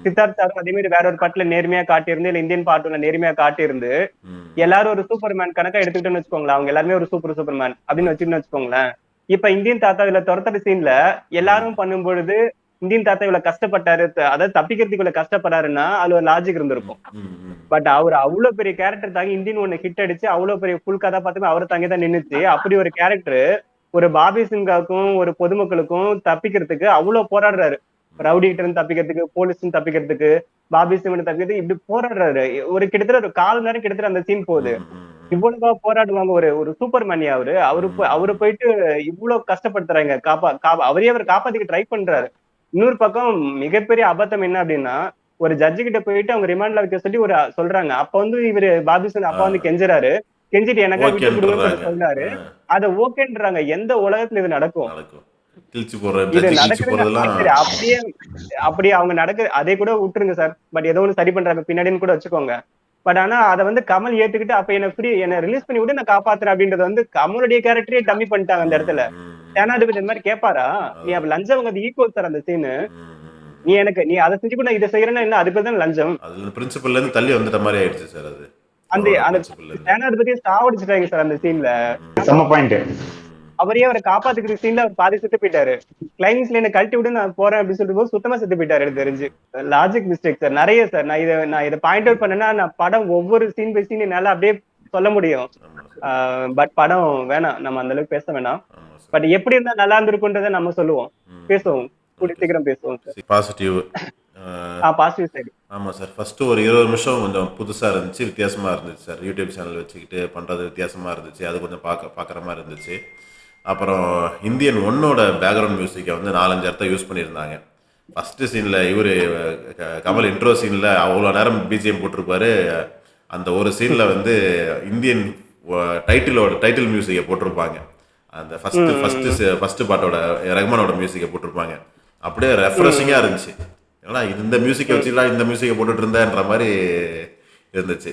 சித்தார்த் சாரும் அதே மாதிரி வேற ஒரு படத்துல நேர்மையா காட்டியிருந்து, இல்ல இந்தியன் பார்ட் 1ல நேர்மையா காட்டியிருந்து எல்லாரும் ஒரு சூப்பர்மேன் கணக்கா எடுத்துக்கிட்டோம்னு வச்சுக்கோங்களேன். அவங்க எல்லாருமே ஒரு சூப்பர்மேன் அப்படின்னு வச்சுக்கணும்னு வச்சுக்கோங்களேன். இப்ப இந்தியன் தாத்தா இதுல துரத்துற சீன்ல எல்லாரும் பண்ணும் பொழுது இந்தியன் தாத்தா இவ்வளவு கஷ்டப்பட்டாரு, அதாவது தப்பிக்கிறதுக்கு இவ்வளவு கஷ்டப்படாருன்னா அதுல ஒரு லாஜிக் இருந்திருக்கும். பட் அவர் அவ்வளவு பெரிய கேரக்டர் தாங்கி இந்தியன் ஒண்ணு ஹிட் அடிச்சு அவ்வளவு பெரிய ஃபுல் கதாபாத்திரமே அவரை தாங்கி தான் நின்னுச்சு. அப்படி ஒரு கேரக்டர் ஒரு பாபி சிம்ஹாவுக்கும் ஒரு பொதுமக்களுக்கும் தப்பிக்கிறதுக்கு அவ்வளவு போராடுறாரு. ரவுடி கிட்ட இருந்து தப்பிக்கிறதுக்கு, போலீஸ் தப்பிக்கிறதுக்கு, பாபி சிம்ஹா தப்பிக்கிறதுக்கு இப்படி போராடுறாரு. ஒரு கிட்டத்தட்ட ஒரு 1/4 நேரம் கிட்டத்தட்ட அந்த சீன் போகுது. இவ்வளவா போராடுவாங்க ஒரு ஒரு சூப்பர்மேனியா அவரு போயிட்டு இவ்வளவு கஷ்டப்படுத்துறாங்க. அவரே அவர் காப்பாத்திக்க ட்ரை பண்றாரு. இன்னொரு பக்கம் மிகப்பெரிய அபத்தம் என்ன அப்படின்னா, ஒரு ஜட்ஜு கிட்ட போயிட்டு அவங்க ரிமாண்ட்ல வைக்க சொல்லி சொல்றாங்க. அப்ப வந்து இவரு பாபி சிங் அப்பா வந்து கெஞ்சுறாரு. கெஞ்சிட்டு எனக்கா விட்டு கொடுங்கன்னு சொல்றாரு. அத ஓகேன்றாங்க. எந்த உலகத்துல இது நடக்கும்? இது நடக்குது. அப்படியே அப்படியே அவங்க அதை கூட விட்டுருங்க சார். பட் ஏதோ ஒண்ணு சரி பண்றாங்க பின்னாடின்னு கூட வச்சுக்கோங்க. பட் ஆனா அதை வந்து கமல் ஏத்துக்கிட்டு அப்ப என்ன ரிலீஸ் பண்ணி விட்டு நான் காப்பாத்துறேன் அப்படின்றது வந்து கமலுடைய கேரக்டரே டம்மி பண்ணிட்டாங்க அந்த இடத்துல. சேனாதிபதி இந்த மாதிரி கேட்பாரா? நீ அப்ப லஞ்சம் வந்து ஈக்குவல் சார் அந்த சீனு. நீ அதை செஞ்சு கூட நான் இதை செய்யறேன்னா என்ன, அதுக்கு தான் லஞ்சம். பிரின்சிபல்ல இருந்து தள்ளி வந்துட்ட மாதிரி ஆயிடுச்சு சார். அது அந்த சேனாதிபதியை சாவடிச்சுட்டாங்க சார் அந்த சீன்ல. செம்ம பாயிண்ட். அவரே அவரை காப்பாத்துக்கிற சீன்ல அவர் பாதி செத்து போயிட்டாரு. கிளைமேக்ஸ்ல என்ன கழட்டி விட்டு நான் போறேன் அப்படின்னு சொல்லிட்டு போது சுத்தமா செத்து போயிட்டாரு. எனக்கு தெரிஞ்சு லாஜிக் மிஸ்டேக் சார் நிறைய சார். நான் இதை பாயிண்ட் அவுட் பண்ணேன்னா நான் படம் ஒவ்வொரு சீன் பை சீன் என்னால அப்படியே சொல்ல முடியும். பட் படம் வேணாம், நம்ம அந்த அளவுக்கு பேச வேணாம். பட் எப்படி இருந்தா நல்லா இருந்திருக்குன்றதை நம்ம சொல்லுவோம், பேசுவோம், கூடிய சீக்கிரம் பேசுவோம் சார். Positive positive side. ஆமாம் சார். ஃபஸ்ட்டு ஒரு 20 நிமிஷம் கொஞ்சம் புதுசாக இருந்துச்சு, வித்தியாசமாக இருந்துச்சு சார். யூடியூப் சேனல் வச்சுக்கிட்டு பண்ணுறது வித்தியாசமாக இருந்துச்சு. அது கொஞ்சம் பார்க்குற மாதிரி இருந்துச்சு. அப்புறம் இந்தியன் 1ஓட பேக்ரவுண்ட் மியூசிக்கை வந்து 4-5 இடத்த யூஸ் பண்ணியிருந்தாங்க. ஃபஸ்ட்டு சீனில் இவர் கமல் இன்ட்ரோ சீனில் அவ்வளோ நேரம் பிஜிஎம் போட்டிருப்பாரு. அந்த ஒரு சீனில் வந்து இந்தியன் டைட்டில் மியூசிக்கை போட்டிருப்பாங்க. அந்த ஃபஸ்ட்டு பாட்டோட ரஹ்மானோட மியூசிக்கை போட்டிருப்பாங்க. அப்படியே ரெஃப்ரெஷிங்காக இருந்துச்சு. ஏன்னா இந்த மியூசிக்கை வச்சுக்கலாம் இந்த மியூசிக்கை போட்டுட்டு இருந்தேன்ற மாதிரி இருந்துச்சு.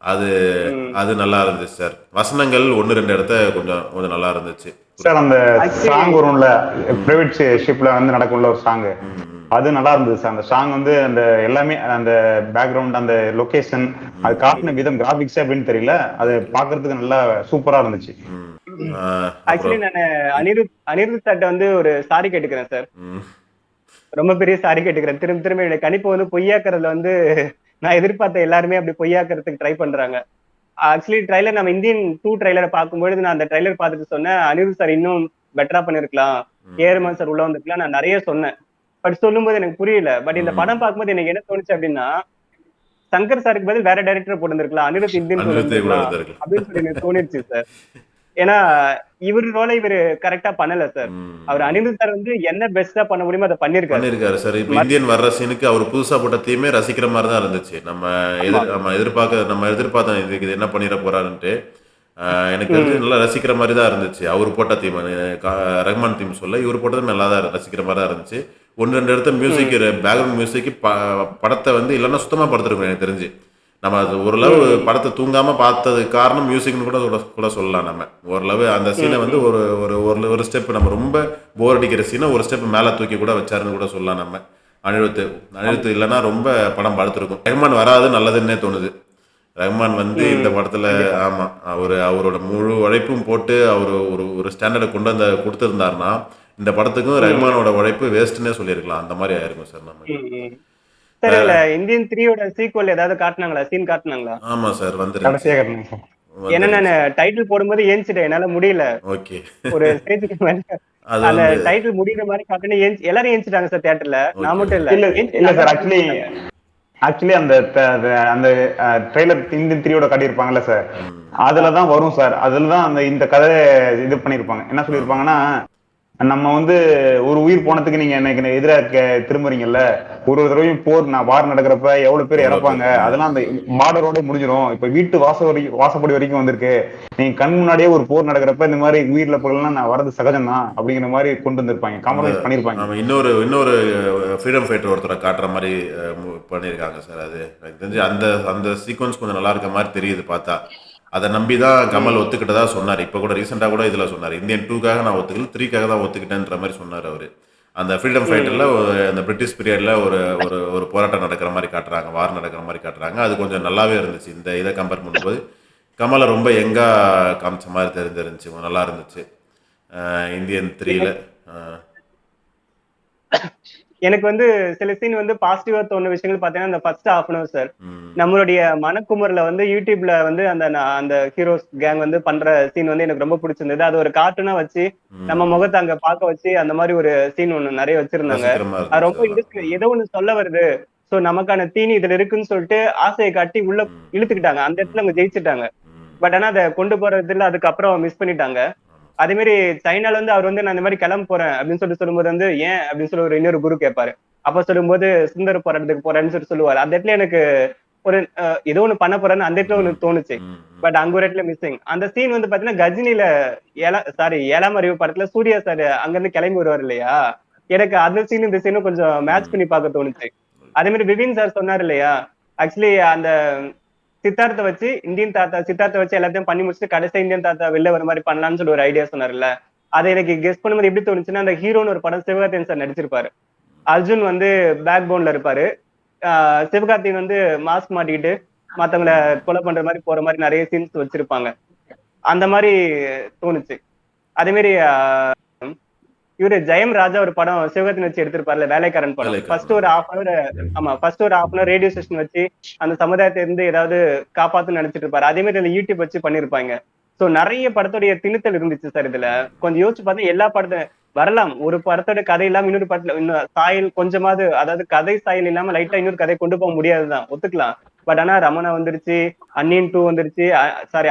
அது நல்லா இருந்துச்சு சார். வசனங்கள் 1-2 இடத்த கொஞ்சம் நல்லா இருந்துச்சு சார். அந்த சாங் வரும்ல, பிரைவேட் ஷிப்ல வந்து நடக்கும்ல ஒரு சாங், அது நல்லா இருந்தது சார். அந்த சாங் வந்து அந்த எல்லாமே அந்த பேக்ரவுண்ட், அந்த லொகேஷன், அது காட்டின விதம், கிராபிக்ஸ் அப்படின்னு தெரியல, அது பாக்குறதுக்கு நல்லா சூப்பரா இருந்துச்சு. ஆக்சுவலி நான் அனிருத் சார்ட்ட வந்து ஒரு சாரி கேட்டுக்கிறேன் சார். ரொம்ப பெரிய சாரி கேட்டுக்கிறேன். திரும்ப என்னுடைய கணிப்பு வந்து பொய்யாக்குறதுல வந்து நான் எதிர்பார்த்த எல்லாருமே அப்படி பொய்யாக்குறதுக்கு ட்ரை பண்றாங்க. ஆக்சுவலி ட்ரைலர் நம்ம இந்தியன் 2 ட்ரைலரை பார்க்கும்போது நான் அந்த ட்ரைலர் பார்த்துட்டு சொன்னேன், அனிருத் சார் இன்னும் பெட்டரா பண்ணிருக்கலாம், ஏர்மன் சார் உள்ள வந்துருக்கலாம், நான் நிறைய சொன்னேன். பட் சொல்லும் போது எனக்கு புரியல. பட் இந்த படம் பார்க்கும்போது எனக்கு என்ன தோணுச்சு அப்படின்னா, சங்கர் சாருக்கு பதில் வேற டைரக்டர் போட்டுருக்கலாம், அனிருத் இந்தியன் அப்படின்னு சொல்லி எனக்கு தோணிருச்சு சார். ஏன்னா இவரு ரோலை இவரு கரெக்டா பண்ணல சார். அவர் அனிருத் சார் வந்து என்ன பெஸ்டா பண்ண முடியுமோ அதை பண்ணிருக்காரு சார். இப்ப இந்தியன் வர்ற சீனுக்கு அவர் புதுசா போட்ட தீமே ரசிக்கிற மாதிரி தான் இருந்துச்சு. நம்ம எதிர்பார்த்தோம் இதுக்கு என்ன பண்ணிட போறாருன்ட்டு. எனக்கு நல்லா ரசிக்கிற மாதிரி தான் இருந்துச்சு. அவர் போட்ட தீம், ரஹ்மான் தீம் சொல்ல இவர் போட்டது நல்லா தான் ரசிக்கிற மாதிரி தான் இருந்துச்சு. 1-2 இடத்த மியூசிக், பேக்ரவுண்ட் மியூசிக் படத்தை வந்து இல்லைன்னா சுத்தமா படுத்திருக்கோம். எனக்கு தெரிஞ்சு நம்ம அது ஓரளவு படத்தை தூங்காம பார்த்தது காரணம் மியூசிக்னு கூட சொல்லலாம். நம்ம ஓரளவு அந்த சீனை வந்து ஒரு ஸ்டெப், நம்ம ரொம்ப போர் அடிக்கிற சீனை ஒரு ஸ்டெப் மேலே தூக்கி கூட வச்சாருன்னு கூட சொல்லலாம். நம்ம அனிருத் இல்லைன்னா ரொம்ப படம் படுத்திருக்கும். ரஹ்மான் வராது நல்லதுன்னே தோணுது. ரஹ்மான் வந்து இந்த படத்துல அவரோட முழு உழைப்பும் போட்டு அவர் ஒரு ஸ்டாண்டர்டை கொடுத்திருந்தாருன்னா இந்த படத்துக்கும் ரஹ்மானோட உழைப்பு வேஸ்ட்னே சொல்லியிருக்கலாம். அந்த மாதிரி ஆயிருக்கும் சார். நம்ம இந்தியன் 3ஓட சீக்வல் ஏதாவது காட்டுனாங்களா, சீன் காட்டுனாங்களா? ஆமா சார், வந்துருச்சு. ஏன்னா நான் டைட்டில் போடும்போது ஏஞ்சிட்டேன், என்னால முடியல. ஓகே, ஒரு ஸ்டேஜுக்கு மேல அந்த டைட்டில் முடிகிற மாதிரி காட்டுன்னு எல்லாரும் ஏஞ்சிட்டாங்க சார் தியேட்டர்ல. நான் மட்டும் இல்ல சார். ஆக்சுவலி அந்த ட்ரெய்லர் இந்தியன் 3ஓட காட்டியிருப்பாங்கல்ல சார், அதுலதான் வரும் சார். அதுலதான் இந்த கதை இது பண்ணிருப்பாங்க. என்ன சொல்லியிருப்பாங்கன்னா, நம்ம வந்து ஒரு உயிர் போனதுக்கு நீங்க எனக்கு எதிராக திரும்புறீங்கல்ல, ஒரு ஒரு தடவையும் நான் வார் நடக்கிறப்ப எவ்வளவு பேர் எவ்வளோ பேர் இறப்பாங்க, அதெல்லாம் அந்த பார்டரோட முடிஞ்சிடும். இப்ப வீட்டு வாசப்படி வரைக்கும் வந்திருக்கு. நீங்க கண் முன்னாடியே ஒரு போர் நடக்கிறப்ப இந்த மாதிரி உயிரிழப்புகள்லாம் நான் வரது சகஜம் தான் அப்படிங்கிற மாதிரி கொண்டு வந்திருப்பாங்க, அந்த காம்ப்ரமைஸ் பண்ணிருப்பாங்க. நம்ம இன்னொரு இன்னொரு ஃப்ரீடம் ஃபைட்டர் ஒருத்தரை காட்டுற மாதிரி பண்ணியிருக்காங்க சார். அது எனக்கு தெரிஞ்சு அந்த அந்த சீக்வன்ஸ் கொஞ்சம் நல்லா இருக்க மாதிரி தெரியுது பார்த்தா. அதை நம்பி தான் கமல் ஒத்துக்கிட்டதா சொன்னார். இப்போ கூட ரீசெண்டாக கூட இதில் சொன்னார், இந்தியன் 2க்காக நான் ஒத்துக்கல, 3க்காக தான் ஒத்துக்கிட்டேன்ற மாதிரி சொன்னார் அவர். அந்த ஃப்ரீடம் ஃபைட்டரில் அந்த பிரிட்டிஷ் பீரியடில் ஒரு ஒரு ஒரு போராட்டம் நடக்கிற மாதிரி காட்டுறாங்க, வார் நடக்கிற மாதிரி காட்டுறாங்க. அது கொஞ்சம் நல்லாவே இருந்துச்சு. இந்த இதை கம்பேர் பண்ணும்போது கமலை ரொம்ப எங்காக காமிச்ச மாதிரி தெரிஞ்சிருந்துச்சு, கொஞ்சம் நல்லா இருந்துச்சு. இந்தியன் 3ல எனக்கு வந்து சில சீன் வந்து பாசிட்டிவா தோணுன விஷயங்கள் பாத்தீங்கன்னா இந்த ஃபர்ஸ்ட் ஹாஃப் அன் சார், நம்மளுடைய மனக்குமரில் வந்து யூடியூப்ல வந்து அந்த ஹீரோஸ் கேங் வந்து பண்ற சீன் வந்து எனக்கு ரொம்ப பிடிச்சிருந்தது. அது ஒரு கார்ட்டூனா வச்சு நம்ம முகத்தை அங்க பார்க்க வச்சு அந்த மாதிரி ஒரு சீன் ஒண்ணு நிறைய வச்சிருந்தாங்க. அது ரொம்ப இன்ட்ரெஸ்ட், ஏதோ ஒண்ணு சொல்ல வருது, சோ நமக்கான தீனி இதுல இருக்குன்னு சொல்லிட்டு ஆசையை காட்டி உள்ள இழுத்துக்கிட்டாங்க. அந்த இடத்துல அவங்க ஜெயிச்சுட்டாங்க. பட் ஆனா அதை கொண்டு போறது இல்ல, அதுக்கப்புறம் மிஸ் பண்ணிட்டாங்க. அதே மாதிரி சைனால வந்து அவர் வந்து நான் இந்த மாதிரி கிளம்ப போறேன் அப்படின்னு சொல்லிட்டு சொல்லும்போது வந்து ஏன் அப்படின்னு சொல்லி ஒரு இன்னொரு குரு கேட்பாரு. அப்ப சொல்லும்போது சுந்தர் போராட்டத்துக்கு போறேன்னு சொல்லுவாரு. அந்த இடத்துல எனக்கு ஒரு ஏதோ ஒண்ணு பண்ண போறேன்னு அந்த இடத்துல ஒண்ணு தோணுச்சு. பட் அங்க ஒரு இடத்துல மிஸ்ஸிங். அந்த சீன் வந்து பாத்தீங்கன்னா கஜினில ஏழாம் அறிவு படத்துல சூர்யா சார் அங்க இருந்து கிளம்பி வருவார் இல்லையா, எனக்கு அந்த சீன் இந்த சீனும் கொஞ்சம் மேட்ச் பண்ணி பார்க்க தோணுச்சு. அதே மாதிரி விபின் சார் சொன்னார் இல்லையா, ஆக்சுவலி அந்த சித்தார்த்த வச்சு இந்தியன் தாத்தா சித்தார்த்த வச்சு எல்லாத்தையும் பண்ணி முடிச்சுட்டு கடைசி இந்தியன் தாத்தா வெளில வர மாதிரி பண்ணலாம்னு சொல்லி ஒரு ஐடியா சொன்னார்ல. அதை எனக்கு கெஸ் பண்ணும்போது எப்படி தோணுச்சுன்னா, அந்த ஹீரோன்னு ஒரு படம் சிவகார்த்தியன் சார் நடிச்சிருப்பாரு. அர்ஜுன் வந்து பேக் போன்ல இருப்பாரு. சிவகார்த்தியன் வந்து மாஸ்க் மாட்டிக்கிட்டு மத்தவங்களை கொலை பண்ற மாதிரி போற மாதிரி நிறைய சீன்ஸ் வச்சிருப்பாங்க. அந்த மாதிரி தோணுச்சு. அதே மாதிரி இவரு ஜெயம் ராஜா ஒரு படம் சிவகார்த்தியன் வச்சு எடுத்திருப்பாருல, வேலைக்காரன் படம். ஃபர்ஸ்ட் ஒரு half an hour radio station வச்சு அந்த சமுதாயத்தை இருந்து ஏதாவது காப்பாத்துன்னு நினைச்சிட்டு இருப்பாரு. அதே மாதிரி அந்த யூடியூப் வச்சு பண்ணிருப்பாங்க. சோ நிறைய படத்துடைய திணித்தல் இருந்துச்சு சார் இதுல. கொஞ்சம் யோசிச்சு பார்த்தா எல்லா படத்தை வரலாம், ஒரு படத்தோட கதை இல்லாம இன்னொரு படத்துல இன்னும் சாயல் கொஞ்சமாவது, அதாவது கதை சாயல் இல்லாம லைட்டா இன்னொரு கதை கொண்டு போக முடியாதுதான், ஒத்துக்கலாம். பட் ஆனா ரமணா வந்துருச்சு, அன்னியன் 2 வந்துருச்சு,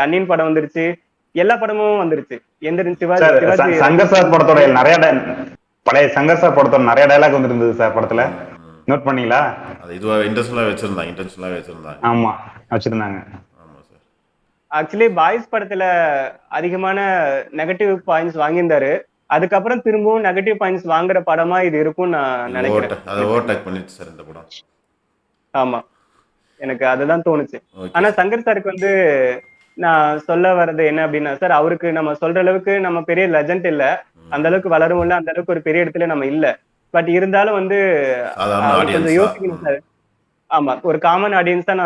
அன்னியன் படம் வந்துருச்சு, எல்லா படமும் வந்துருச்சு. எந்த சிவாஜி சங்கர் சார் படத்தோட நிறைய பழைய சங்கர் சார் படத்தோட நிறைய டைலாக் வந்துருந்தது சார் படத்துல. நோட் பண்ணீங்களா? அது இதுவா இன்டென்ஷனலாவே வச்சிருந்தாங்க. ஆமா, வச்சிருந்தாங்க. ஆக்சுவலி பாய்ஸ் படத்துல அதிகமான நெகட்டிவ் பாயிண்ட்ஸ் வாங்கியிருந்தாரு. அதுக்கப்புறம் திரும்பவும் நெகட்டிவ் பாயிண்ட்ஸ் வாங்குற படமா இது இருக்கும்னு நான் நினைக்கிறேன். அதை ஓவர்டேக் பண்ணிட்டு சார் இந்த படம். ஆமா, எனக்கு அதுதான் தோணுச்சு. ஆனா சங்கர் சாருக்கு வந்து நான் சொல்ல வர்றது என்ன அப்படின்னா சார், அவருக்கு நம்ம சொல்ற அளவுக்கு நம்ம பெரிய லெஜண்ட் இல்ல, அந்த அளவுக்கு வளரும் இல்ல, அந்த அளவுக்கு ஒரு பெரிய இடத்துல நம்ம இல்ல. பட் இருந்தாலும் வந்து கொஞ்சம் யோசிக்கணும் சார். ஆமா, ஒரு காமன் ஆடியன்ஸா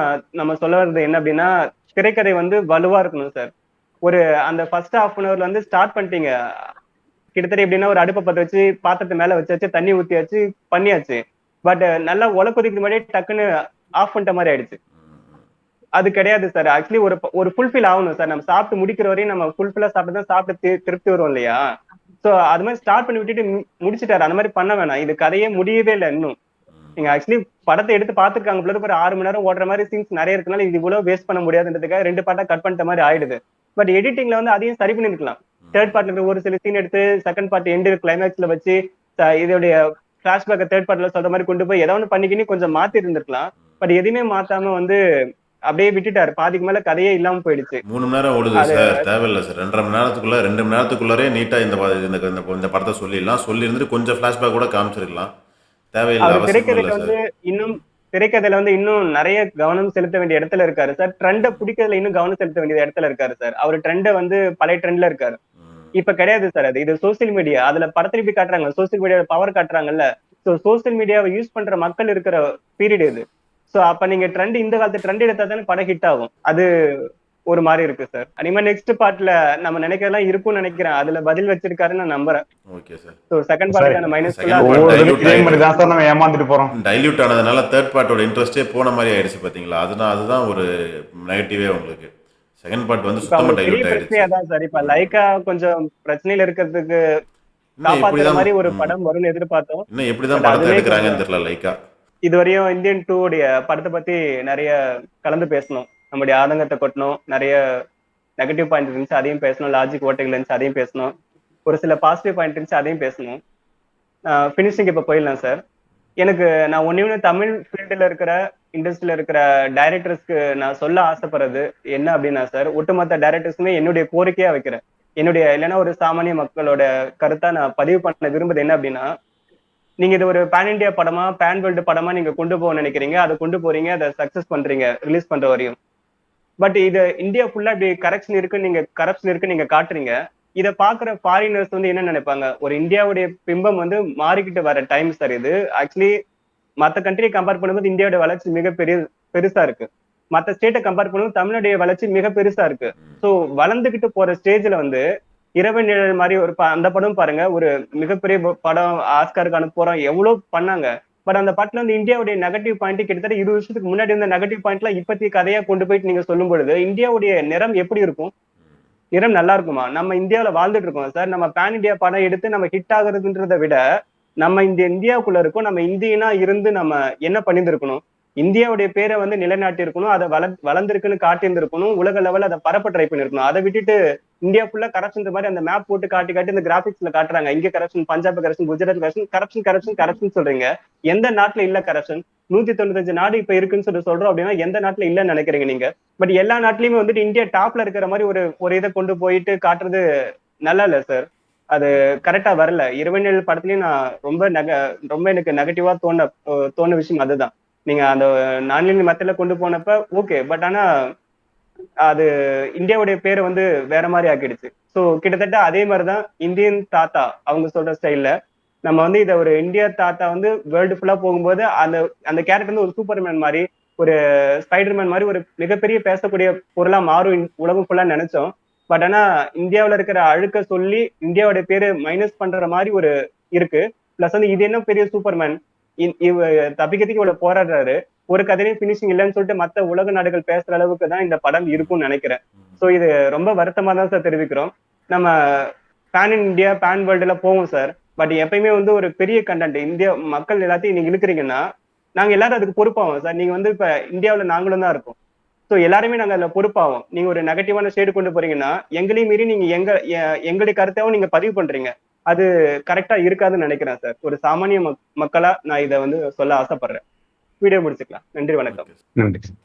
நம்ம சொல்ல வர்றது என்ன அப்படின்னா, திரைக்கதை வந்து வலுவா இருக்கணும் சார். ஒரு அந்த ஃபர்ஸ்ட் ஹாஃப் அன் அவர்ல வந்து ஸ்டார்ட் பண்ணிட்டீங்க, கிட்டத்தட்ட எப்படின்னா ஒரு அடுப்பை பத்த வச்சு பாத்திரத்து மேல வச்சாச்சு, தண்ணி ஊத்தியாச்சு, பண்ணியாச்சு. பட் நல்லா உல கொதிக்கிற முன்னாடியே டக்குன்னு ஆஃப் பண்ணிட்ட மாதிரி ஆயிடுச்சு. அது கிடையாது சார். ஆக்சுவலி ஒரு ஃபுல்ஃபில் ஆகணும் சார். நம்ம சாப்பிட்டு முடிக்கிற வரையும் நம்ம ஃபுல்ஃபில்லா சாப்பிட்டு சாப்பிட்டு திருப்தி வரும் இல்லையா? சோ அது மாதிரி ஸ்டார்ட் பண்ணி விட்டுட்டு முடிச்சிட்டாரு. அந்த மாதிரி பண்ண வேணாம். இது கதையே முடியவே இல்லை இன்னும். நீங்க ஆக்சுவலி படத்தை எடுத்து பாத்துருக்காங்க பிள்ளை, ஒரு 6 மணி நேரம் ஓடுற மாதிரி சீன்ஸ் நிறைய இருக்கனால இது இவ்வளவு வேஸ்ட் பண்ண முடியாதுன்றதுக்காக 2 பார்ட்டா கட் பண்ணிட்ட மாதிரி ஆயிடுது. பட் எடிட்டிங்ல வந்து அதையும் சரி பண்ணிருக்கலாம். தேர்ட் பார்ட்ல இருக்கிற ஒரு சில சீன் எடுத்து செகண்ட் பார்ட் எண்டு கிளைமேக்ஸ்ல வச்சு இதோடைய பிளாஷ்பேக் தேர்ட் பார்ட்ல சொல்ற மாதிரி கொண்டு போய் ஏதாவது பண்ணிக்கின்னு கொஞ்சம் மாத்தி இருந்திருக்கலாம். பட் எதுவுமே மாத்தாம வந்து அப்படியே விட்டுட்டாரு. பாதிக்கு மேல கதையே இல்லாம போயிடுச்சு. 3 மணி நேரம் ஓடுது சார், தேவையில்லை சார். 2.5 மணி நேரத்துக்குள்ள 2 மணி நேரத்துக்குள்ளரே நீட்டா இந்த படத்தை சொல்லிடலாம். சொல்லி இருந்துட்டு கொஞ்சம் பிளாஷ்பேக் கூட காமிச்சிருக்கலாம். தேவையில்லை. திரைக்கதையில வந்து இன்னும் நிறைய கவனம் செலுத்த வேண்டிய இடத்துல இருக்காரு சார். ட்ரெண்டை பிடிக்கிறதுல இன்னும் கவனம் செலுத்த வேண்டிய இடத்துல இருக்காரு சார். அவர் ட்ரெண்டை வந்து பழைய ட்ரெண்ட்ல இருக்காரு. இப்ப கிடையாது சார். இது சோசியல் மீடியா. அதுல படத்துல இப்படி காட்டுறாங்க, சோசியல் மீடியாவை பவர் காட்டுறாங்கல்ல. சோ சோசியல் மீடியாவை யூஸ் பண்ற மக்கள் இருக்கிற பீரியட் இது. சோ அப்ப நீங்க ட்ரெண்ட், இந்த காலத்து ட்ரெண்ட் எடுத்தா தானே படம் ஹிட் ஆகும். அது ஒரு மாதிரி இருக்கு சார். அனிமே நெக்ஸ்ட் பார்ட்ல நம்ம நினைக்கிறதெல்லாம் இருக்கும்னு நினைக்கிறேன். அதுல பதில் வச்சிருக்காருன்னு நான் நம்புறேன். Okay sir. சோ செகண்ட் பார்ட்டுக்கான மைனஸ் நம்ம ஏமாந்துட்டு போறோம். டைல்யூட் ஆனதுனால தேர்ட் பார்ட்டோட இன்ட்ரெஸ்டே போன மாதிரி ஆயிடுச்சு பாத்தீங்களா? அதுதான் ஒரு நெகட்டிவே உங்களுக்கு. செகண்ட் பார்ட் வந்து சுத்தமா டைல்யூட் ஆயிடுச்சு. அதான் சார். இப்ப லைக்கா கொஞ்சம் பிரச்சனையில இருக்கிறதுக்கு காப்பாத்துற மாதிரி ஒரு படம் வரும்னு எதிர்பார்த்தோம். இன்னும் எப்படிதான் படத்தை எடுக்கிறாங்கன்னு தெரியல லைக்கா. இதுவரையும் இந்தியன் 2 உடைய படத்தை பத்தி நிறைய கலந்து பேசணும். நம்முடைய ஆதங்கத்தை கொட்டணும். நிறைய நெகட்டிவ் பாயிண்ட் இருந்துச்சு, அதையும் பேசணும். லாஜிக் ஓட்டைகள் இருந்துச்சு, அதையும் பேசணும். ஒரு சில பாசிட்டிவ் பாயிண்ட் இருந்துச்சு, அதையும் பேசணும். ஃபினிஷிங் இப்ப போயிடலாம் சார். எனக்கு நான் ஒண்ணு தமிழ் ஃபீல்டுல இருக்கிற இண்டஸ்ட்ரியில இருக்கிற டைரக்டர்ஸ்க்கு நான் சொல்ல ஆசைப்படுறது என்ன அப்படின்னா சார், ஒட்டுமொத்த டைரக்டர்ஸுமே என்னுடைய கோரிக்கையா வைக்கிறேன். என்னுடைய இல்லைன்னா ஒரு சாமானிய மக்களோட கருத்தா நான் பதிவு பண்ண விரும்புறது என்ன அப்படின்னா, நீங்க இது ஒரு பேன் இண்டியா படமா, பேன் வேர்ல்டு படமா நீங்க கொண்டு போக நினைக்கிறீங்க. அதை கொண்டு போறீங்க, அதை சக்சஸ் பண்றீங்க ரிலீஸ் பண்ற வரையும். பட் இது இந்தியா ஃபுல்லா இப்படி கரப்ஷன் இருக்கு நீங்க காட்டுறீங்க. இத பாக்குற ஃபாரினர்ஸ் வந்து என்ன நினைப்பாங்க? ஒரு இந்தியாவுடைய பிம்பம் வந்து மாறிக்கிட்டு வர டைம் சார் இது. ஆக்சுவலி மத்த கண்ட்ரியை கம்பேர் பண்ணும்போது இந்தியாவோட வளர்ச்சி பெருசா இருக்கு. மத்த ஸ்டேட்டை கம்பேர் பண்ணும்போது தமிழுடைய வளர்ச்சி மிக பெருசா இருக்கு. சோ வளர்ந்துகிட்டு போற ஸ்டேஜ்ல வந்து இரவு நிழல் மாதிரி ஒரு அந்த படம் பாருங்க, ஒரு மிகப்பெரிய படம், ஆஸ்காருக்கு அனுப்புறோம், எவ்வளவு பண்ணாங்க. பட் அந்த படத்துல வந்து இந்தியாவுடைய நெகட்டிவ் பாயிண்ட் கிட்டத்தட்ட 20 வருஷத்துக்கு முன்னாடி இருந்த நெகட்டிவ் பாயிண்ட்லாம் இப்பத்தி கதையா கொண்டு போயிட்டு நீங்க சொல்லும் பொழுது இந்தியாவுடைய நிறம் எப்படி இருக்கும்? நிறம் நல்லா இருக்குமா? நம்ம இந்தியாவுல வாழ்ந்துட்டு இருக்கோம் சார். நம்ம பேன் இந்தியா படம் எடுத்து நம்ம ஹிட் ஆகுறதுன்றதை விட நம்ம இந்த இந்தியாவுக்குள்ள இருக்கோம். நம்ம இந்தியனா இருந்து நம்ம என்ன பண்ணியிருந்திருக்கணும்? இந்தியாவுடைய பேரை வந்து நிலைநாட்டி இருக்கணும். அதை வளர்ந்திருக்குன்னு காட்டியிருந்திருக்கணும். உலக லெவல்ல அதை பரப்ப ட்ரை பண்ணிருக்கணும். அதை விட்டுட்டு இந்தியா ஃபுல்லா கரப்ஷன் மாதிரி அந்த மேப் போட்டு காட்டி காட்டி இந்த கிராபிக்ஸ்ல காட்டுறாங்க. இங்க corruption, Punjab corruption, Gujarat corruption, corruption corruption corruption சொல்றீங்க. எந்த நாட்டுல இல்ல கரப்ஷன்? 195 நாடு இப்ப இருக்குன்னு சொல்றோம் அப்படின்னா எந்த நாட்டுல இல்லன்னு நினைக்கிறீங்க நீங்க? பட் எல்லா நாட்டிலயுமே வந்துட்டு இந்தியா டாப்ல இருக்கிற மாதிரி ஒரு ஒரு இதை கொண்டு போயிட்டு காட்டுறது நல்லா இல்ல சார். அது கரெக்டா வரல. இரவினில் படத்துலயும் நான் ரொம்ப எனக்கு நெகட்டிவா தோண விஷயம் அதுதான். நீங்க அந்த நான்லினியர் மெத்தட்ல கொண்டு போனப்ப ஓகே. பட் ஆனா அது இந்தியாவுடைய பேரை வந்து வேற மாதிரி ஆக்கிடுச்சு. சோ கிட்டத்தட்ட அதே மாதிரிதான் இந்தியன் தாத்தா அவங்க சொல்ற ஸ்டைல்ல நம்ம வந்து இத ஒரு இந்தியா தாத்தா வந்து வேர்ல்டு ஃபுல்லா போகும்போது அந்த அந்த கேரக்டர் வந்து ஒரு சூப்பர்மேன் மாதிரி, ஒரு ஸ்பைடர்மேன் மாதிரி ஒரு மிகப்பெரிய பேசக்கூடிய பொருளா மாறும் உலகம் ஃபுல்லா நினைச்சோம். பட் ஆனா இந்தியாவுல இருக்கிற அழுக்க சொல்லி இந்தியாவோட பேரு மைனஸ் பண்ற மாதிரி ஒரு இருக்கு. பிளஸ் வந்து இது என்ன பெரிய சூப்பர்மேன், இவ தப்பிக்கிறதுக்கு இவ்வளவு போராடுறாரு, ஒரு கதையிலையும் பினிஷிங் இல்லைன்னு சொல்லிட்டு மத்த உலக நாடுகள் பேசுற அளவுக்கு தான் இந்த படம் இருக்கும்னு நினைக்கிறேன். சோ இது ரொம்ப வருத்தமா தான் சார் தெரிவிக்கிறோம். நம்ம பேன் இந்தியா பேன் வேர்ல்டுல போவோம் சார். பட் எப்பயுமே வந்து ஒரு பெரிய கண்டென்ட் இந்தியா மக்கள் எல்லாத்தையும் நீங்க இழுக்கிறீங்கன்னா நாங்க எல்லாரும் அதுக்கு பொறுப்பாவோம் சார். நீங்க வந்து இப்ப இந்தியாவுல நாங்களும் தான் இருக்கோம். சோ எல்லாருமே நாங்க அதுல பொறுப்பாவோம். நீங்க ஒரு நெகட்டிவான ஷேடு கொண்டு போறீங்கன்னா எங்களையும் மீறி நீங்க எங்களுடைய கருத்தாவும் நீங்க பதிவு பண்றீங்க. அது கரெக்டா இருக்காதுன்னு நினைக்கிறேன் சார். ஒரு சாமானிய மக்களா நான் இதை வந்து சொல்ல ஆசைப்படுறேன். வீடியோ முடிச்சுக்கலாம். நன்றி, வணக்கம். ஓகே. நன்றி.